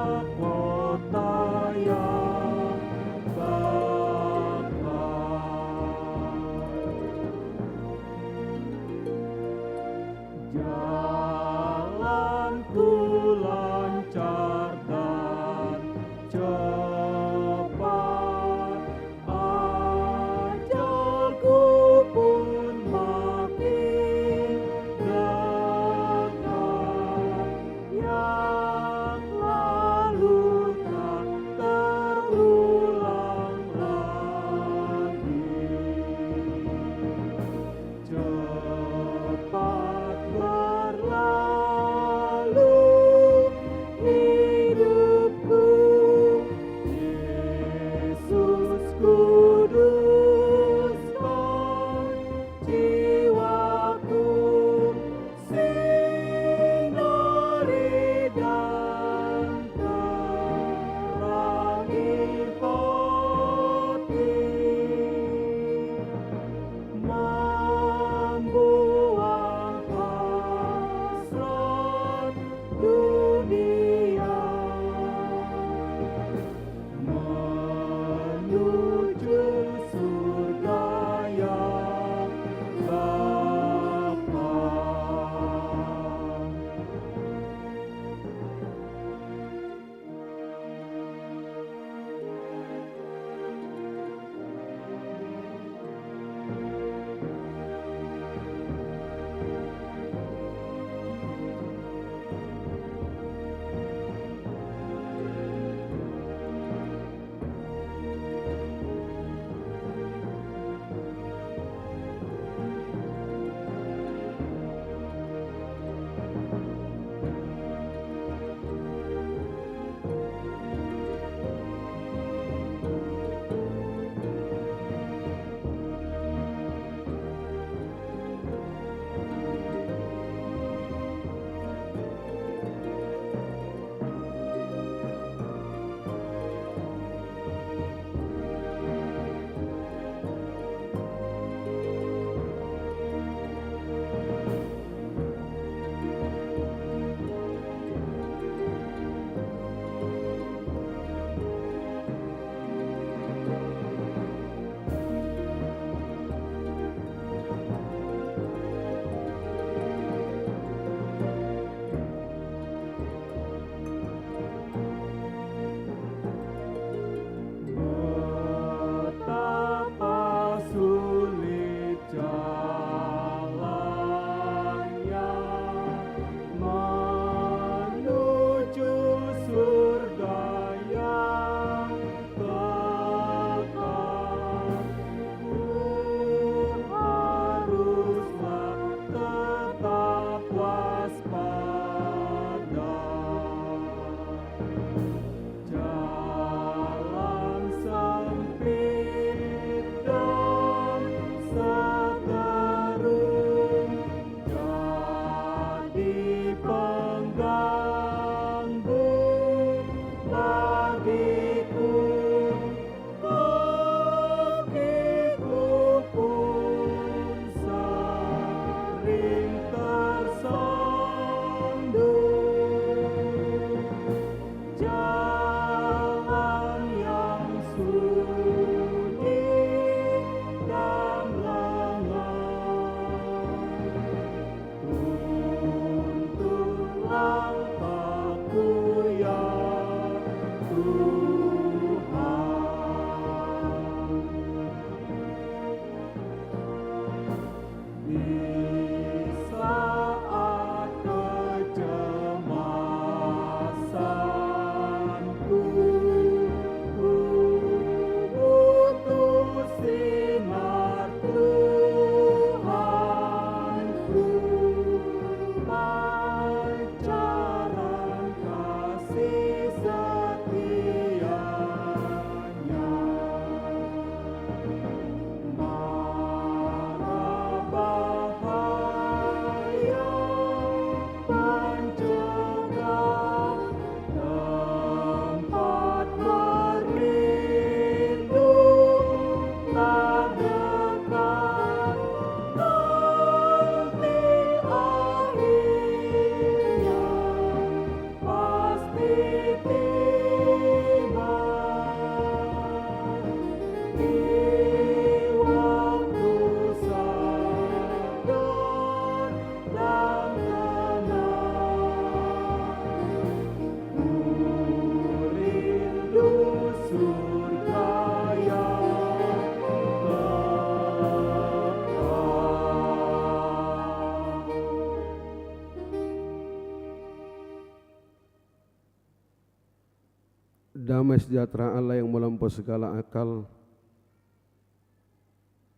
damai sejahtera Allah yang melampaui segala akal,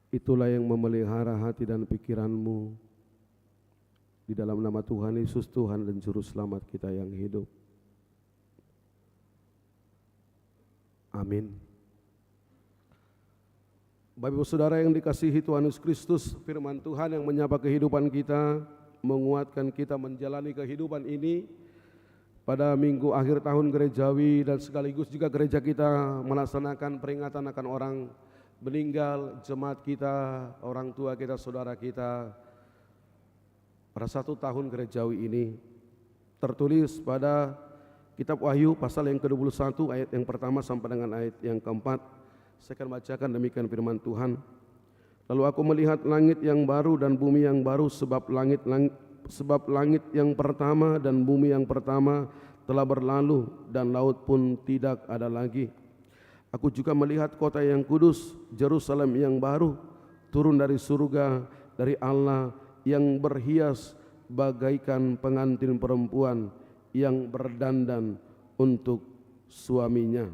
itulah yang memelihara hati dan pikiranmu. Di dalam nama Tuhan Yesus, Tuhan dan Juru Selamat kita yang hidup. Amin. Bapak Ibu Saudara yang dikasihi Tuhan Yesus Kristus, firman Tuhan yang menyapa kehidupan kita, menguatkan kita menjalani kehidupan ini pada minggu akhir tahun gerejawi, dan sekaligus juga gereja kita melaksanakan peringatan akan orang meninggal, jemaat kita, orang tua kita, saudara kita pada 1 tahun gerejawi ini. Tertulis pada kitab Wahyu pasal yang ke-21 ayat yang pertama sampai dengan ayat yang keempat. Saya akan bacakan demikian firman Tuhan. Lalu aku melihat langit yang baru dan bumi yang baru, sebab langit yang pertama dan bumi yang pertama telah berlalu dan laut pun tidak ada lagi. Aku juga melihat kota yang kudus, Yerusalem yang baru, turun dari surga dari Allah, yang berhias bagaikan pengantin perempuan yang berdandan untuk suaminya.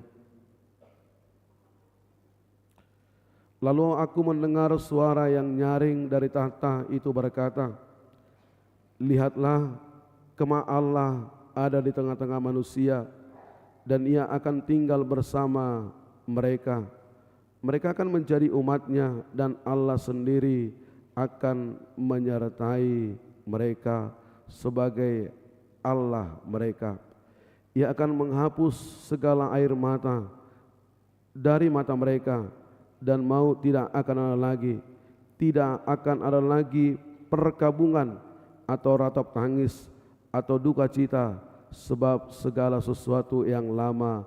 Lalu aku mendengar suara yang nyaring dari tahta itu berkata, lihatlah, kemah Allah ada di tengah-tengah manusia, dan ia akan tinggal bersama mereka. Mereka akan menjadi umatnya, dan Allah sendiri akan menyertai mereka sebagai Allah mereka. Ia akan menghapus segala air mata dari mata mereka, dan maut tidak akan ada lagi. Tidak akan ada lagi perkabungan atau ratap tangis atau duka cita, sebab segala sesuatu yang lama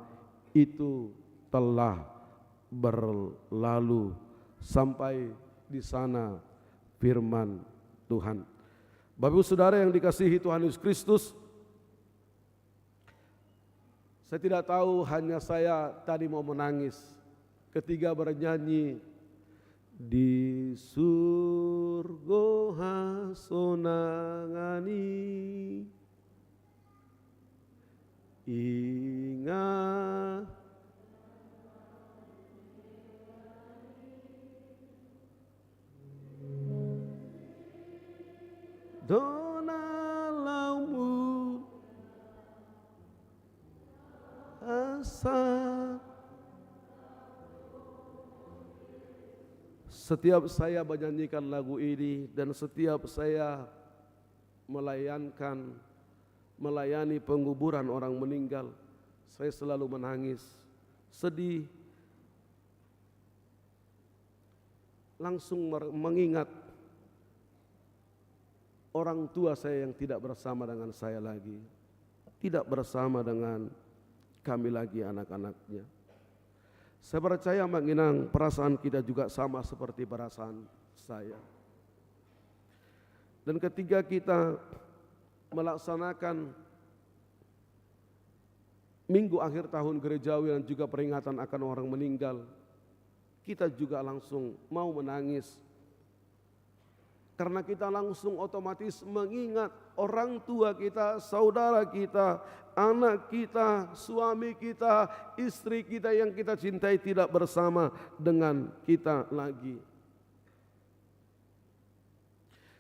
itu telah berlalu. Sampai di sana firman Tuhan. Bapak Ibu Saudara yang dikasihi Tuhan Yesus Kristus, saya tidak tahu, hanya saya tadi mau menangis ketika bernyanyi di surga hasonangani, ingat donalamu asa. Setiap saya menyanyikan lagu ini dan setiap saya melayani penguburan orang meninggal, saya selalu menangis, sedih, langsung mengingat orang tua saya yang tidak bersama dengan saya lagi, tidak bersama dengan kami lagi anak-anaknya. Saya percaya menginang perasaan kita juga sama seperti perasaan saya. Dan ketika kita melaksanakan minggu akhir tahun gerejawi dan juga peringatan akan orang meninggal, kita juga langsung mau menangis. Karena kita langsung otomatis mengingat orang tua kita, saudara kita, anak kita, suami kita, istri kita yang kita cintai tidak bersama dengan kita lagi.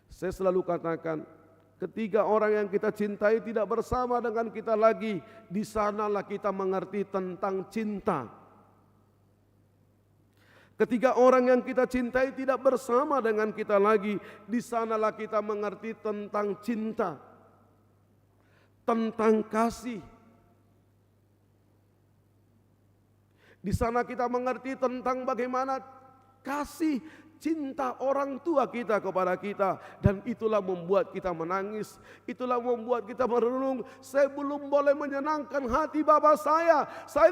Saya selalu katakan, ketika orang yang kita cintai tidak bersama dengan kita lagi, di sanalah kita mengerti tentang cinta. Ketika orang yang kita cintai tidak bersama dengan kita lagi, di sanalah kita mengerti tentang cinta, tentang kasih. Di sana kita mengerti tentang bagaimana kasih cinta orang tua kita kepada kita, dan itulah membuat kita menangis, itulah membuat kita merenung. Saya belum boleh menyenangkan hati bapak saya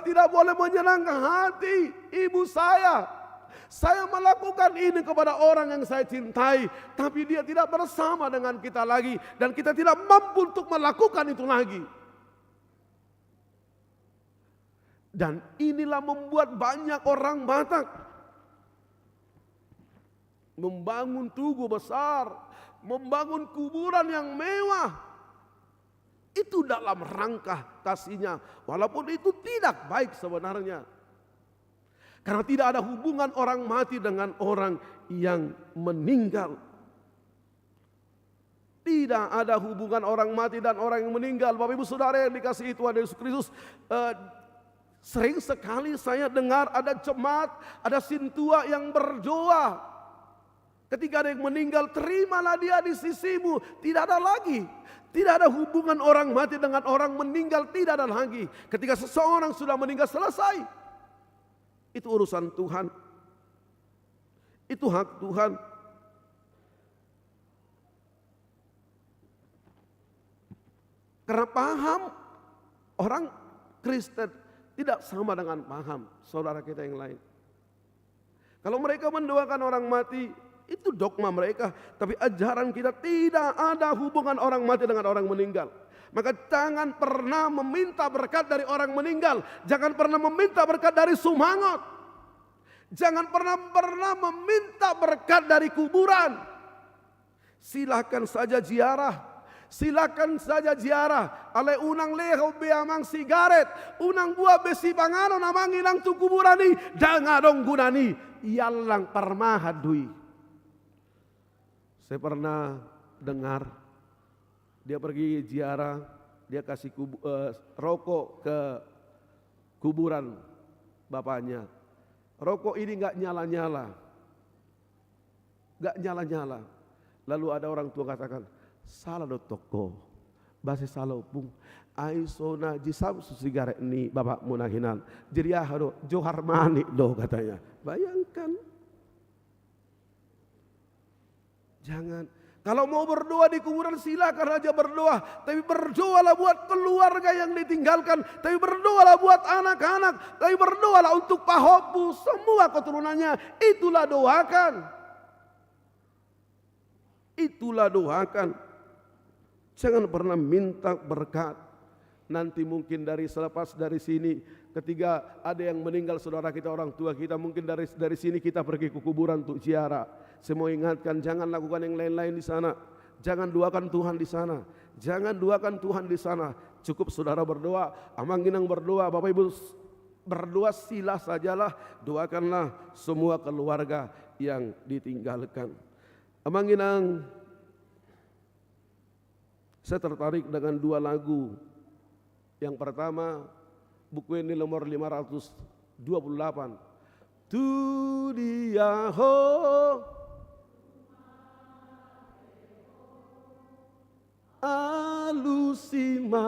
tidak boleh menyenangkan hati ibu saya. Saya melakukan ini kepada orang yang saya cintai, tapi dia tidak bersama dengan kita lagi, dan kita tidak mampu untuk melakukan itu lagi. Dan inilah membuat banyak orang Batak membangun tugu besar, membangun kuburan yang mewah, Itu dalam rangka kasihnya, walaupun itu tidak baik sebenarnya. Karena tidak ada hubungan orang mati dengan orang yang meninggal. Tidak ada hubungan orang mati dan orang yang meninggal. Bapak Ibu Saudara yang dikasihi Tuhan Yesus Kristus, sering sekali saya dengar ada jemaat, ada sintua yang berdoa. Ketika ada yang meninggal, terimalah dia di sisimu. Tidak ada lagi. Tidak ada hubungan orang mati dengan orang meninggal, tidak ada lagi. Ketika seseorang sudah meninggal, selesai. Itu urusan Tuhan. Itu hak Tuhan. Karena paham orang Kristen tidak sama dengan paham saudara kita yang lain. Kalau mereka mendoakan orang mati, itu dogma mereka. Tapi ajaran kita tidak ada hubungan orang mati dengan orang meninggal. Maka jangan pernah meminta berkat dari orang meninggal. Jangan pernah meminta berkat dari Sumangot. Jangan pernah meminta berkat dari kuburan. Silakan saja ziarah. Silakan saja ziarah. Ale unang leho beamang sigaret. Unang buah besi pangano namang ilang tu kuburani. Dangadong gunani. Yalang parmahadui. Saya pernah dengar dia pergi ziarah, dia kasih rokok ke kuburan bapaknya. Rokok ini nggak nyala-nyala, nggak nyala-nyala. Lalu ada orang tua katakan, salah do toko, basi salah pung, aisona jisam sigaret ini bapak munahinan, jadi do johar manik do katanya. Bayangkan. Jangan. Kalau mau berdoa di kuburan silakan aja berdoa. Tapi berdoalah buat keluarga yang ditinggalkan. Tapi berdoalah buat anak-anak. Tapi berdoalah untuk pahopu. Semua keturunannya. Itulah doakan. Itulah doakan. Jangan pernah minta berkat. Nanti mungkin selepas dari sini. Ketika ada yang meninggal saudara kita, orang tua kita. Mungkin dari sini kita pergi ke kuburan untuk ziarah. Saya mau ingatkan, jangan lakukan yang lain-lain di sana. Jangan doakan Tuhan di sana. Jangan doakan Tuhan di sana. Cukup saudara berdoa, amanginang berdoa, Bapak Ibu berdoa silah sajalah. Doakanlah semua keluarga yang ditinggalkan. Amanginang, saya tertarik dengan dua lagu. Yang pertama, buku ini nomor 528. Tu dia ho, alusima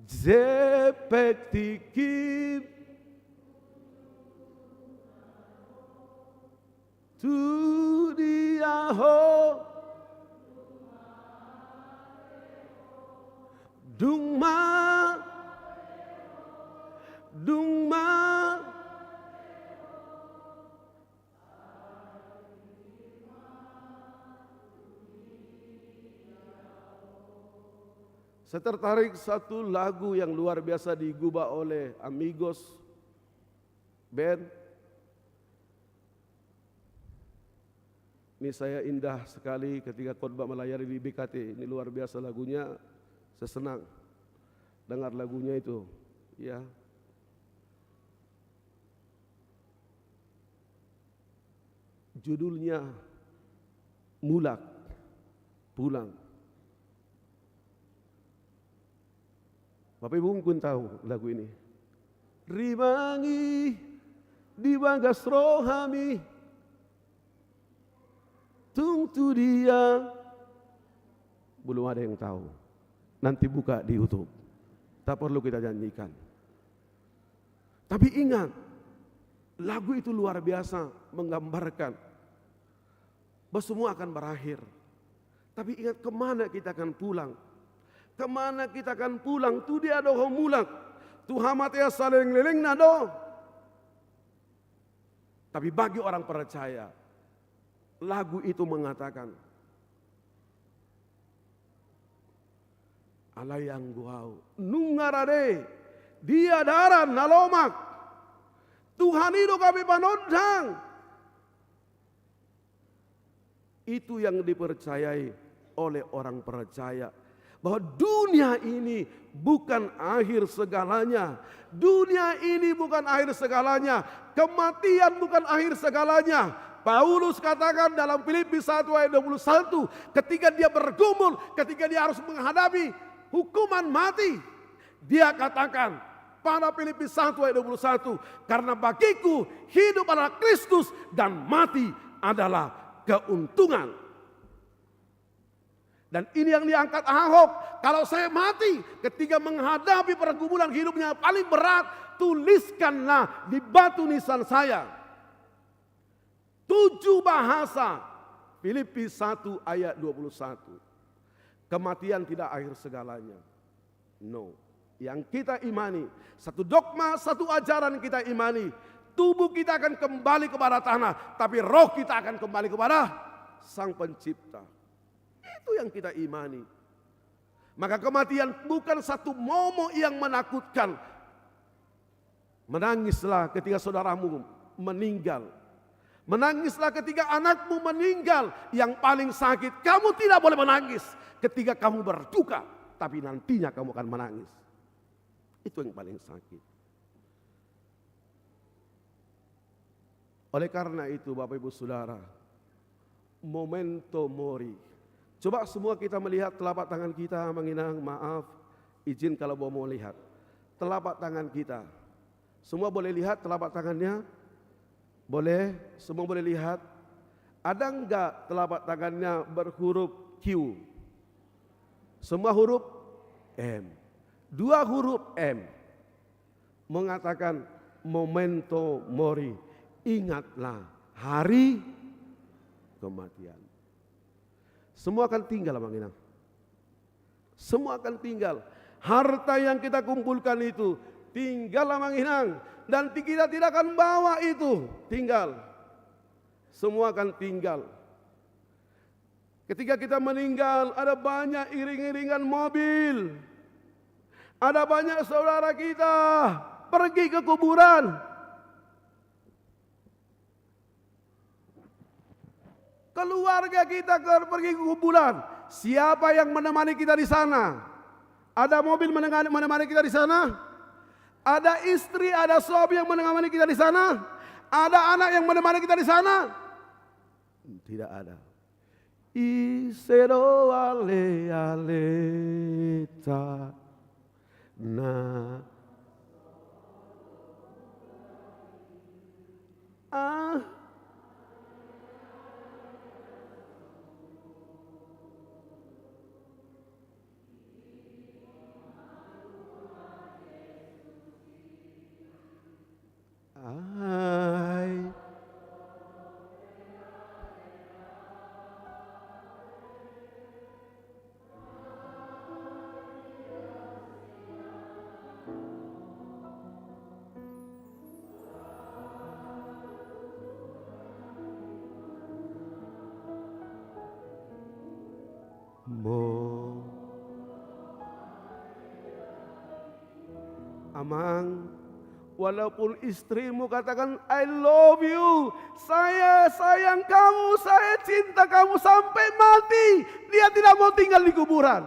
zepek tikip tu dia ho dungma saya tertarik satu lagu yang luar biasa digubah oleh Amigos Band. Ini saya indah sekali ketika khotbah melayani di BKT. Ini luar biasa lagunya. Saya senang dengar lagunya itu. Ya. Judulnya Mulak Pulang. Bapak Ibu mungkin tahu lagu ini. Ribangi di bagas rohami, tunggu dia. Belum ada yang tahu. Nanti buka di YouTube. Tak perlu kita janjikan. Tapi ingat, lagu itu luar biasa menggambarkan bahwa semua akan berakhir. Tapi ingat kemana kita akan pulang. Kemana kita akan pulang? Tu dia doh mulak. Tu hamatia saling leleng nado. Tapi bagi orang percaya, lagu itu mengatakan, alayang guau nungarade dia daran nalomak. Tuhan itu kami panodang. Itu yang dipercayai oleh orang percaya. Bahwa dunia ini bukan akhir segalanya. Dunia ini bukan akhir segalanya. Kematian bukan akhir segalanya. Paulus katakan dalam Filipi 1 ayat 21, ketika dia bergumul, ketika dia harus menghadapi hukuman mati, dia katakan pada Filipi 1 ayat 21, karena bagiku hidup adalah Kristus dan mati adalah keuntungan. Dan ini yang diangkat Ahok, kalau saya mati ketika menghadapi pergumulan hidupnya paling berat, tuliskanlah di batu nisan saya 7 bahasa. Filipi 1 ayat 21. Kematian tidak akhir segalanya. No. Yang kita imani, satu dogma, satu ajaran kita imani, tubuh kita akan kembali kepada tanah, tapi roh kita akan kembali kepada Sang Pencipta. Itu yang kita imani. Maka kematian bukan satu momok yang menakutkan. Menangislah ketika saudaramu meninggal. Menangislah ketika anakmu meninggal. Yang paling sakit, kamu tidak boleh menangis ketika kamu berduka, tapi nantinya kamu akan menangis. Itu yang paling sakit. Oleh karena itu Bapak Ibu Saudara, memento mori. Coba semua kita melihat telapak tangan kita, Manginang, maaf, izin kalau mau lihat. Telapak tangan kita. Semua boleh lihat telapak tangannya? Boleh? Semua boleh lihat? Ada enggak telapak tangannya berhuruf Q? Semua huruf M. 2 huruf M. Mengatakan memento mori. Ingatlah hari kematian. Semua akan tinggal, Bang Inang. Semua akan tinggal. Harta yang kita kumpulkan itu tinggal, Bang Inang. Dan kita tidak akan bawa itu. Tinggal. Semua akan tinggal. Ketika kita meninggal, ada banyak iring-iringan mobil. Ada banyak saudara kita pergi ke kuburan. Keluarga kita pergi ke kuburan. Siapa yang menemani kita di sana? Ada mobil menemani kita di sana? Ada istri, ada suami yang menemani kita di sana? Ada anak yang menemani kita di sana? Tidak ada. Isero ale aleta na Amang, walaupun istrimu katakan I love you, saya sayang kamu, saya cinta kamu sampai mati, dia tidak mau tinggal di kuburan.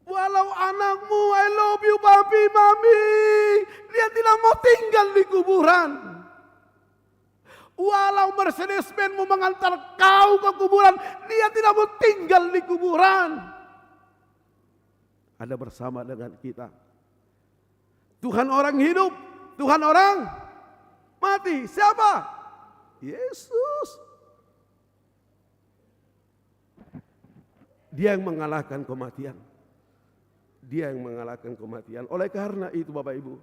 Walau anakmu I love you papi mami, dia tidak mau tinggal di kuburan. Walau Mercedes-Benz mau mengantar kau ke kuburan, dia tidak mau tinggal di kuburan. Ada bersama dengan kita. Tuhan orang hidup, Tuhan orang mati. Siapa? Yesus. Dia yang mengalahkan kematian. Dia yang mengalahkan kematian. Oleh karena itu Bapak Ibu,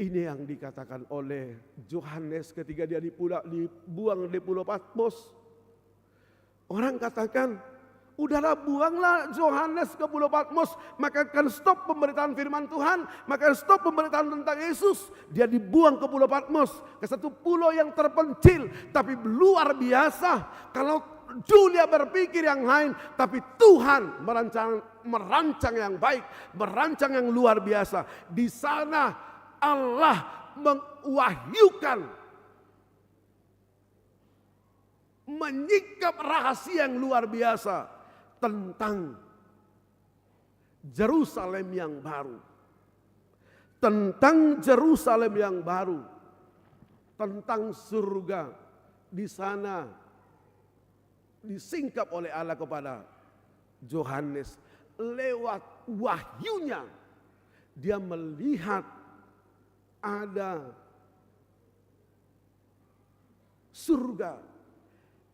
ini yang dikatakan oleh Yohanes ketika dia dibuang di Pulau Patmos. Orang katakan, udahlah buanglah Yohanes ke Pulau Patmos, maka akan stop pemberitaan firman Tuhan, maka akan stop pemberitaan tentang Yesus. Dia dibuang ke Pulau Patmos, ke satu pulau yang terpencil, tapi luar biasa. Kalau dunia berpikir yang lain, tapi Tuhan merancang yang baik, merancang yang luar biasa. Di sana Allah mewahyukan, menyingkap rahasia yang luar biasa tentang Yerusalem yang baru. Tentang Yerusalem yang baru. Tentang surga. Di sana disingkap oleh Allah kepada Yohanes lewat wahyunya. Dia melihat ada surga,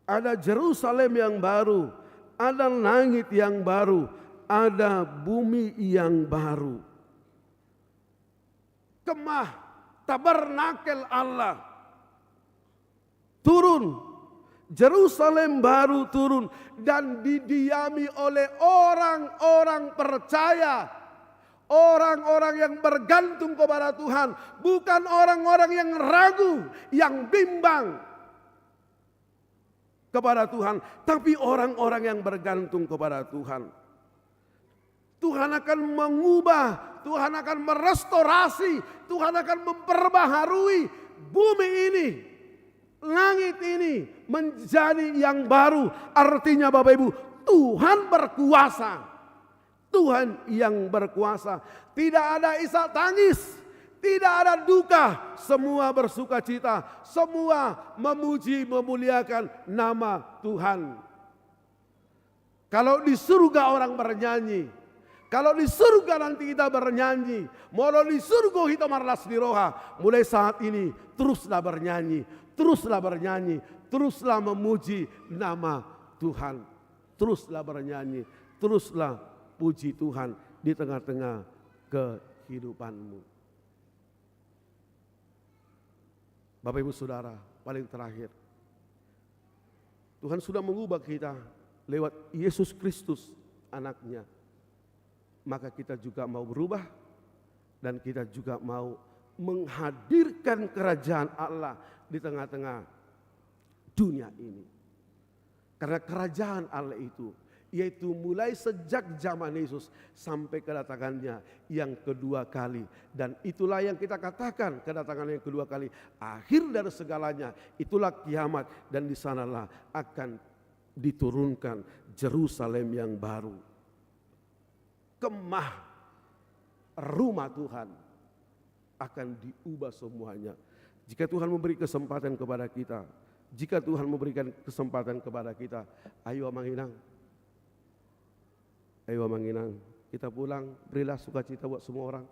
ada Yerusalem yang baru, ada langit yang baru, ada bumi yang baru. Kemah tabernakel Allah turun, Yerusalem baru turun dan didiami oleh orang-orang percaya, orang-orang yang bergantung kepada Tuhan, bukan orang-orang yang ragu, yang bimbang kepada Tuhan, tapi orang-orang yang bergantung kepada Tuhan. Tuhan akan mengubah, Tuhan akan merestorasi, Tuhan akan memperbaharui bumi ini, langit ini menjadi yang baru. Artinya Bapak Ibu, Tuhan berkuasa. Tuhan yang berkuasa. Tidak ada isak tangis, tidak ada duka, semua bersuka cita, semua memuji memuliakan nama Tuhan. Kalau di surga orang bernyanyi, kalau di surga nanti kita bernyanyi, molo di surga kita marlas di roha, mulai saat ini teruslah bernyanyi, teruslah bernyanyi, teruslah memuji nama Tuhan, teruslah bernyanyi, teruslah puji Tuhan di tengah-tengah kehidupanmu. Bapak Ibu Saudara, paling terakhir, Tuhan sudah mengubah kita lewat Yesus Kristus anaknya. Maka kita juga mau berubah dan kita juga mau menghadirkan kerajaan Allah di tengah-tengah dunia ini. Karena kerajaan Allah itu, yaitu mulai sejak zaman Yesus sampai kedatangannya yang kedua kali. Dan itulah yang kita katakan kedatangan yang kedua kali. Akhir dari segalanya, itulah kiamat. Dan di sanalah akan diturunkan Yerusalem yang baru. Kemah rumah Tuhan akan diubah semuanya. Jika Tuhan memberi kesempatan kepada kita, jika Tuhan memberikan kesempatan kepada kita, ayo Manginang, ayo Manginang, kita pulang, berilah sukacita buat semua orang.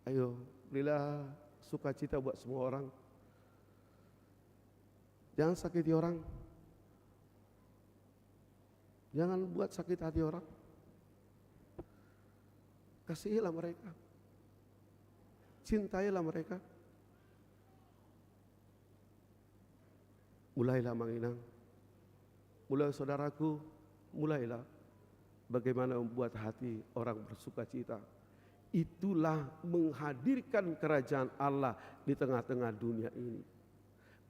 Ayo, berilah sukacita buat semua orang. Jangan sakiti orang. Jangan buat sakit hati orang. Kasihilah mereka. Cintailah mereka. Mulailah Manginang. Mulai saudaraku, mulailah bagaimana membuat hati orang bersuka cita. Itulah menghadirkan kerajaan Allah di tengah-tengah dunia ini.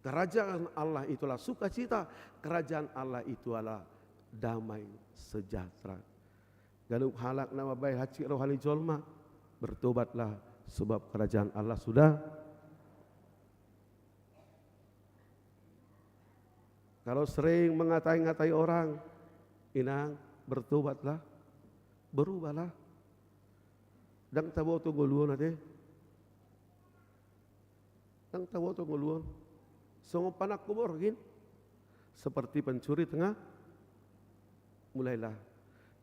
Kerajaan Allah itulah sukacita. Kerajaan Allah itu adalah damai sejahtera. Galuk halak nama baik haji rohani jolma, bertobatlah sebab kerajaan Allah sudah. Kalau sering mengatai-ngatai orang, inang bertobatlah, berubahlah. Dang tawo to nguluon ate. Dang tawo to nguluon. Songo panak kubor gin. Seperti pencuri tengah. Mulailah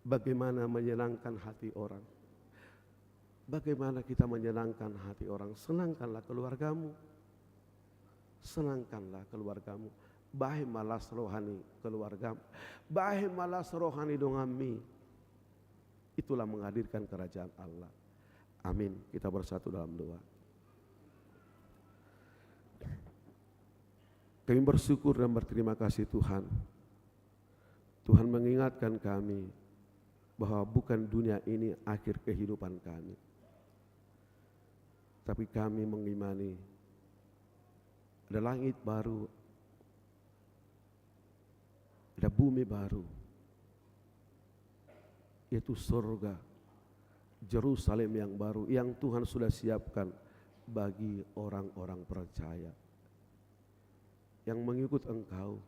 bagaimana menyenangkan hati orang. Bagaimana kita menyenangkan hati orang. Senangkanlah keluargamu. Senangkanlah keluargamu. Bahe malas rohani keluargamu. Bahe malas rohani dongami. Itulah menghadirkan kerajaan Allah. Amin. Kita bersatu dalam doa. Kami bersyukur dan berterima kasih Tuhan. Tuhan mengingatkan kami bahwa bukan dunia ini akhir kehidupan kami. Tapi kami mengimani ada langit baru, ada bumi baru, yaitu surga. Yerusalem yang baru yang Tuhan sudah siapkan bagi orang-orang percaya yang mengikut Engkau,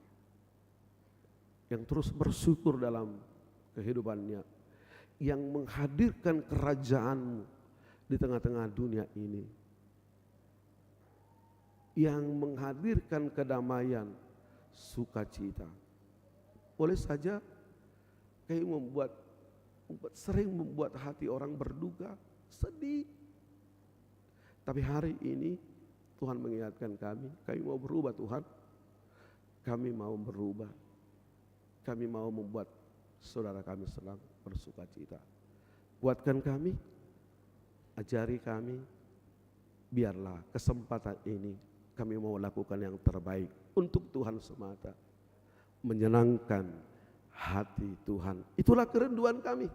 yang terus bersyukur dalam kehidupannya, yang menghadirkan kerajaan-Mu di tengah-tengah dunia ini, yang menghadirkan kedamaian, sukacita. Boleh saja kayak sering membuat hati orang berduka, sedih. Tapi hari ini Tuhan mengingatkan kami mau berubah Tuhan. Kami mau berubah. Kami mau membuat saudara kami senang, bersukacita. Kuatkan kami, ajari kami, biarlah kesempatan ini kami mau lakukan yang terbaik untuk Tuhan semata. Menyenangkan hati Tuhan. Itulah kerinduan kami.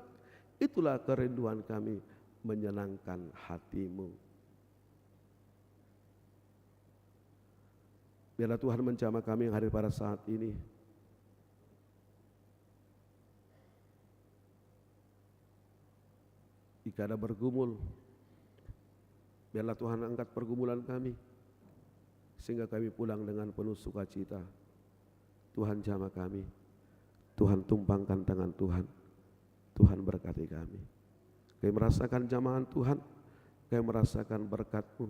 Itulah kerinduan kami, menyenangkan hati-Mu. Biarlah Tuhan menjamah kami yang hadir pada saat ini. Jika ada bergumul, biarlah Tuhan angkat pergumulan kami, sehingga kami pulang dengan penuh sukacita. Tuhan jamah kami, Tuhan tumpangkan tangan Tuhan, Tuhan berkati kami. Kami merasakan jamahan Tuhan, kami merasakan berkat-Mu,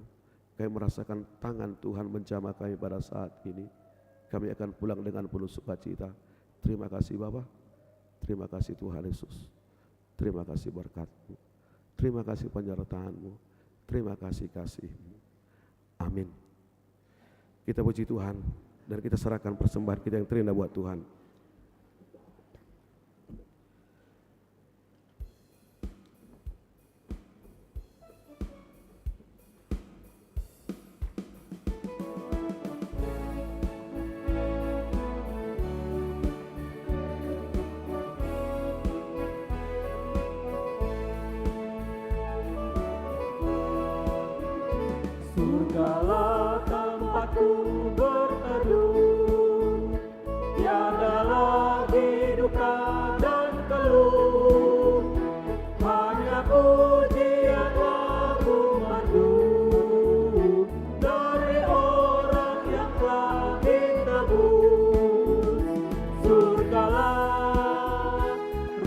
kami merasakan tangan Tuhan menjamah kami pada saat ini. Kami akan pulang dengan penuh sukacita. Terima kasih Bapa, terima kasih Tuhan Yesus, terima kasih berkat-Mu, terima kasih penyertaan-Mu, terima kasih kasih-Mu. Amin. Kita puji Tuhan dan kita serahkan persembahan kita yang terindah buat Tuhan. Surgalah tempatku berteduh, tiada lagi duka dan keluh, hanya pujian lagu merdu dari orang yang telah ditebus. Surgalah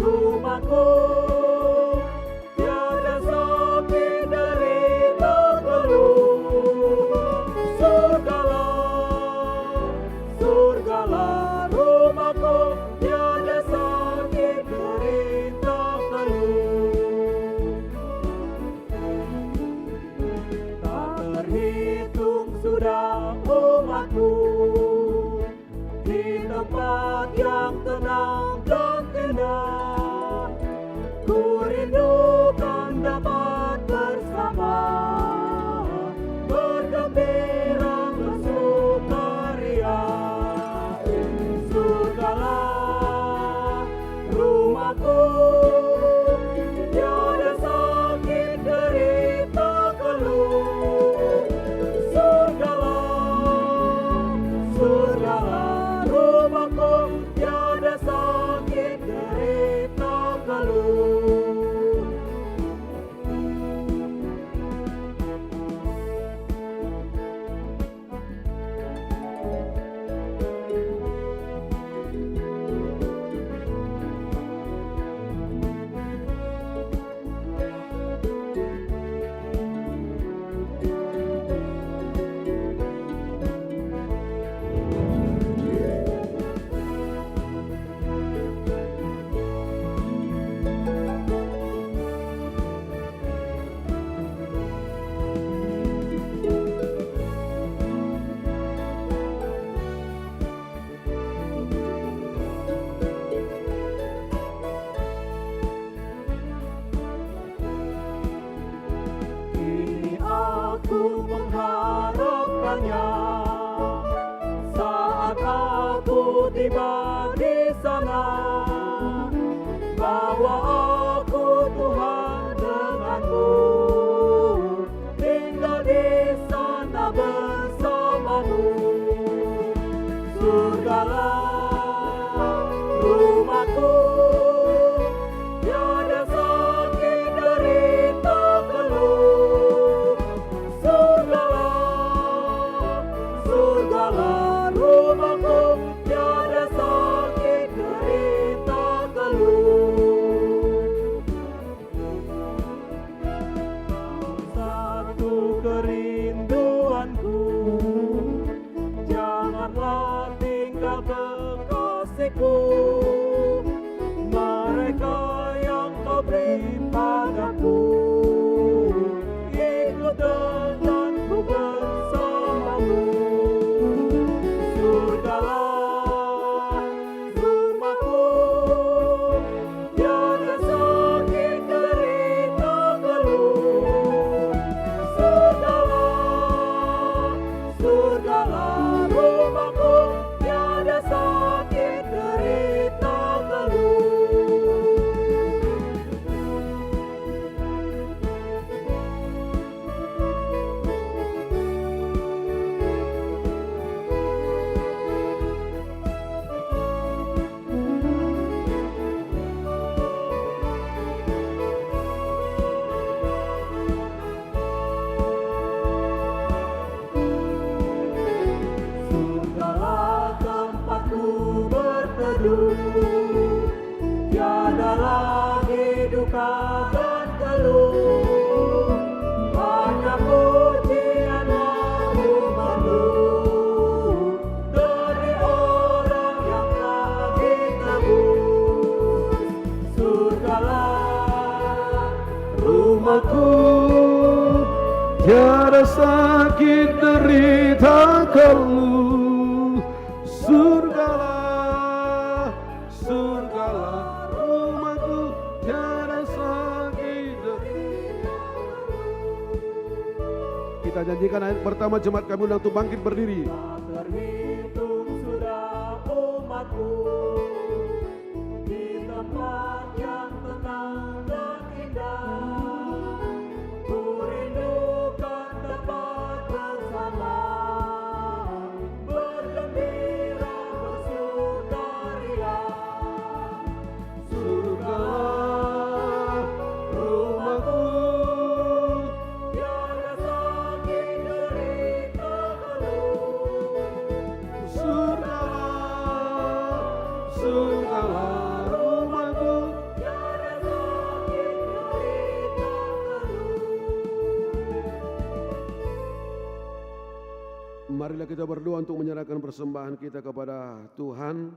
rumahku, tiada sakit derita keluh. Surgalah rumahku, tiada sakit derita keluh. Tak terhitung sudah umatku di tempat yang tenang dan indah. Ku rindukan dapat bersama, bergembira bersukaria. Surgalah rumahku, tiada sakit derita keluh. Surgalah rumahku, tiada sakit derita keluh. Kini aku mengharapkannya, saat aku tiba di sana, bawa aku Tuhan denganmu, tinggal di sana bersamamu. Surgalah rumahku, tiada sakit derita rumahmu. Surgalah rumahku, tiada sakit derita keluh. Surgalah rumahku, tiada sakit derita keluh. Surgalah tempatku berteduh, tiada lagi duka dan keluh. Hanya pujian lagu merdu dari orang yang telah ditebus. Surgalah rumahku, tiada sakit derita keluh. Surgalah rumahku, tiada sakit derita. Kita janjikan ayat pertama, jemaat kami undang untuk bangkit berdiri. tak terhitung sudah umatku di tempat yang tenang dan indah. Ku rindukan tempat bersama, bergembira bersukaria. Surgalah rumahku, Tiada sakit derita keluh. surgalah rumahku. Tiada sakit derita keluh. Marilah kita berdoa untuk menyerahkan persembahan kita kepada Tuhan.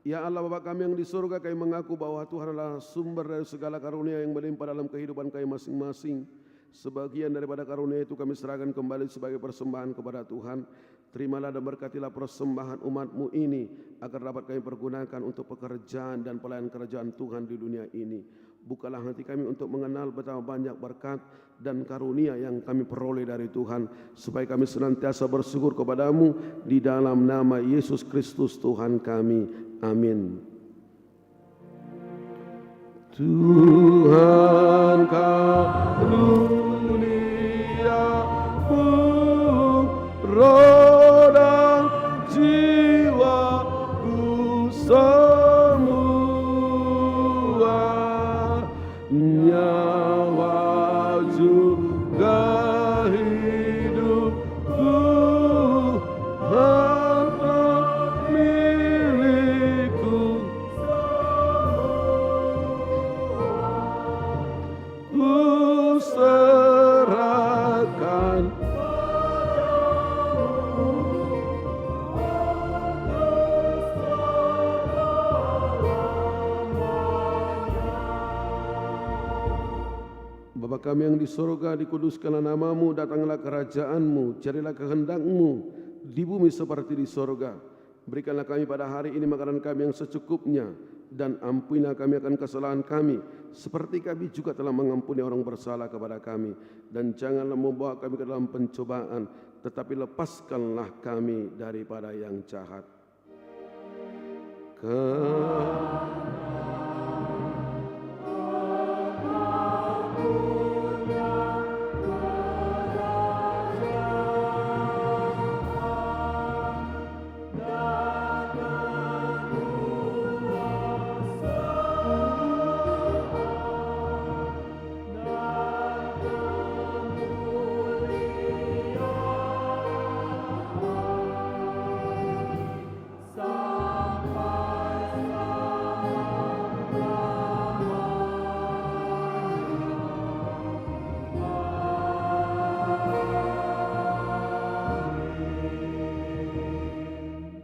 Ya Allah Bapa kami yang di surga, kami mengaku bahwa Tuhan adalah sumber dari segala karunia yang melimpah dalam kehidupan kami masing-masing. Sebagian daripada karunia itu kami serahkan kembali sebagai persembahan kepada Tuhan. Terimalah dan berkatilah persembahan umat-Mu ini, agar dapat kami pergunakan untuk pekerjaan dan pelayanan kerajaan Tuhan di dunia ini. Bukalah hati kami untuk mengenal betapa banyak berkat dan karunia yang kami peroleh dari Tuhan, supaya kami senantiasa bersyukur kepada-Mu di dalam nama Yesus Kristus Tuhan kami. Amin. Tuhan karuniamu roh dan jiwaku semua, nyawa juga hidupku, harta milikku, ku serahkan. Bapa kami yang di surga, dikuduskanlah nama-Mu, datanglah kerajaan-Mu, jadilah kehendak-Mu di bumi seperti di surga. Berikanlah kami pada hari ini makanan kami yang secukupnya, dan ampunilah kami akan kesalahan kami, seperti kami juga telah mengampuni orang bersalah kepada kami. Dan janganlah membawa kami ke dalam pencobaan, tetapi lepaskanlah kami daripada yang jahat.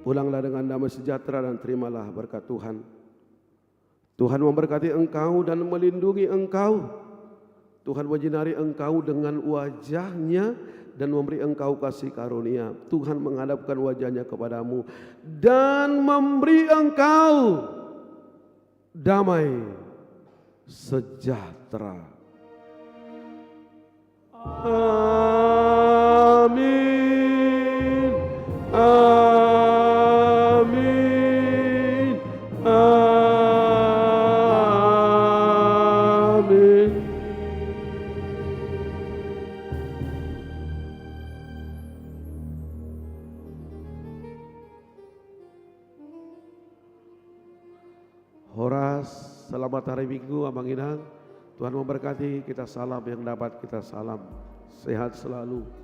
Pulanglah dengan damai sejahtera dan terimalah berkat Tuhan. Tuhan memberkati engkau dan melindungi engkau. Tuhan menyinari engkau dengan wajah-Nya dan memberi engkau kasih karunia. Tuhan menghadapkan wajahnya kepadamu dan memberi engkau damai sejahtera. Amin. Amin. Amin. Horas, selamat hari Minggu Abang Inang. Tuhan memberkati, kita salam yang dapat kita salam. Sehat selalu.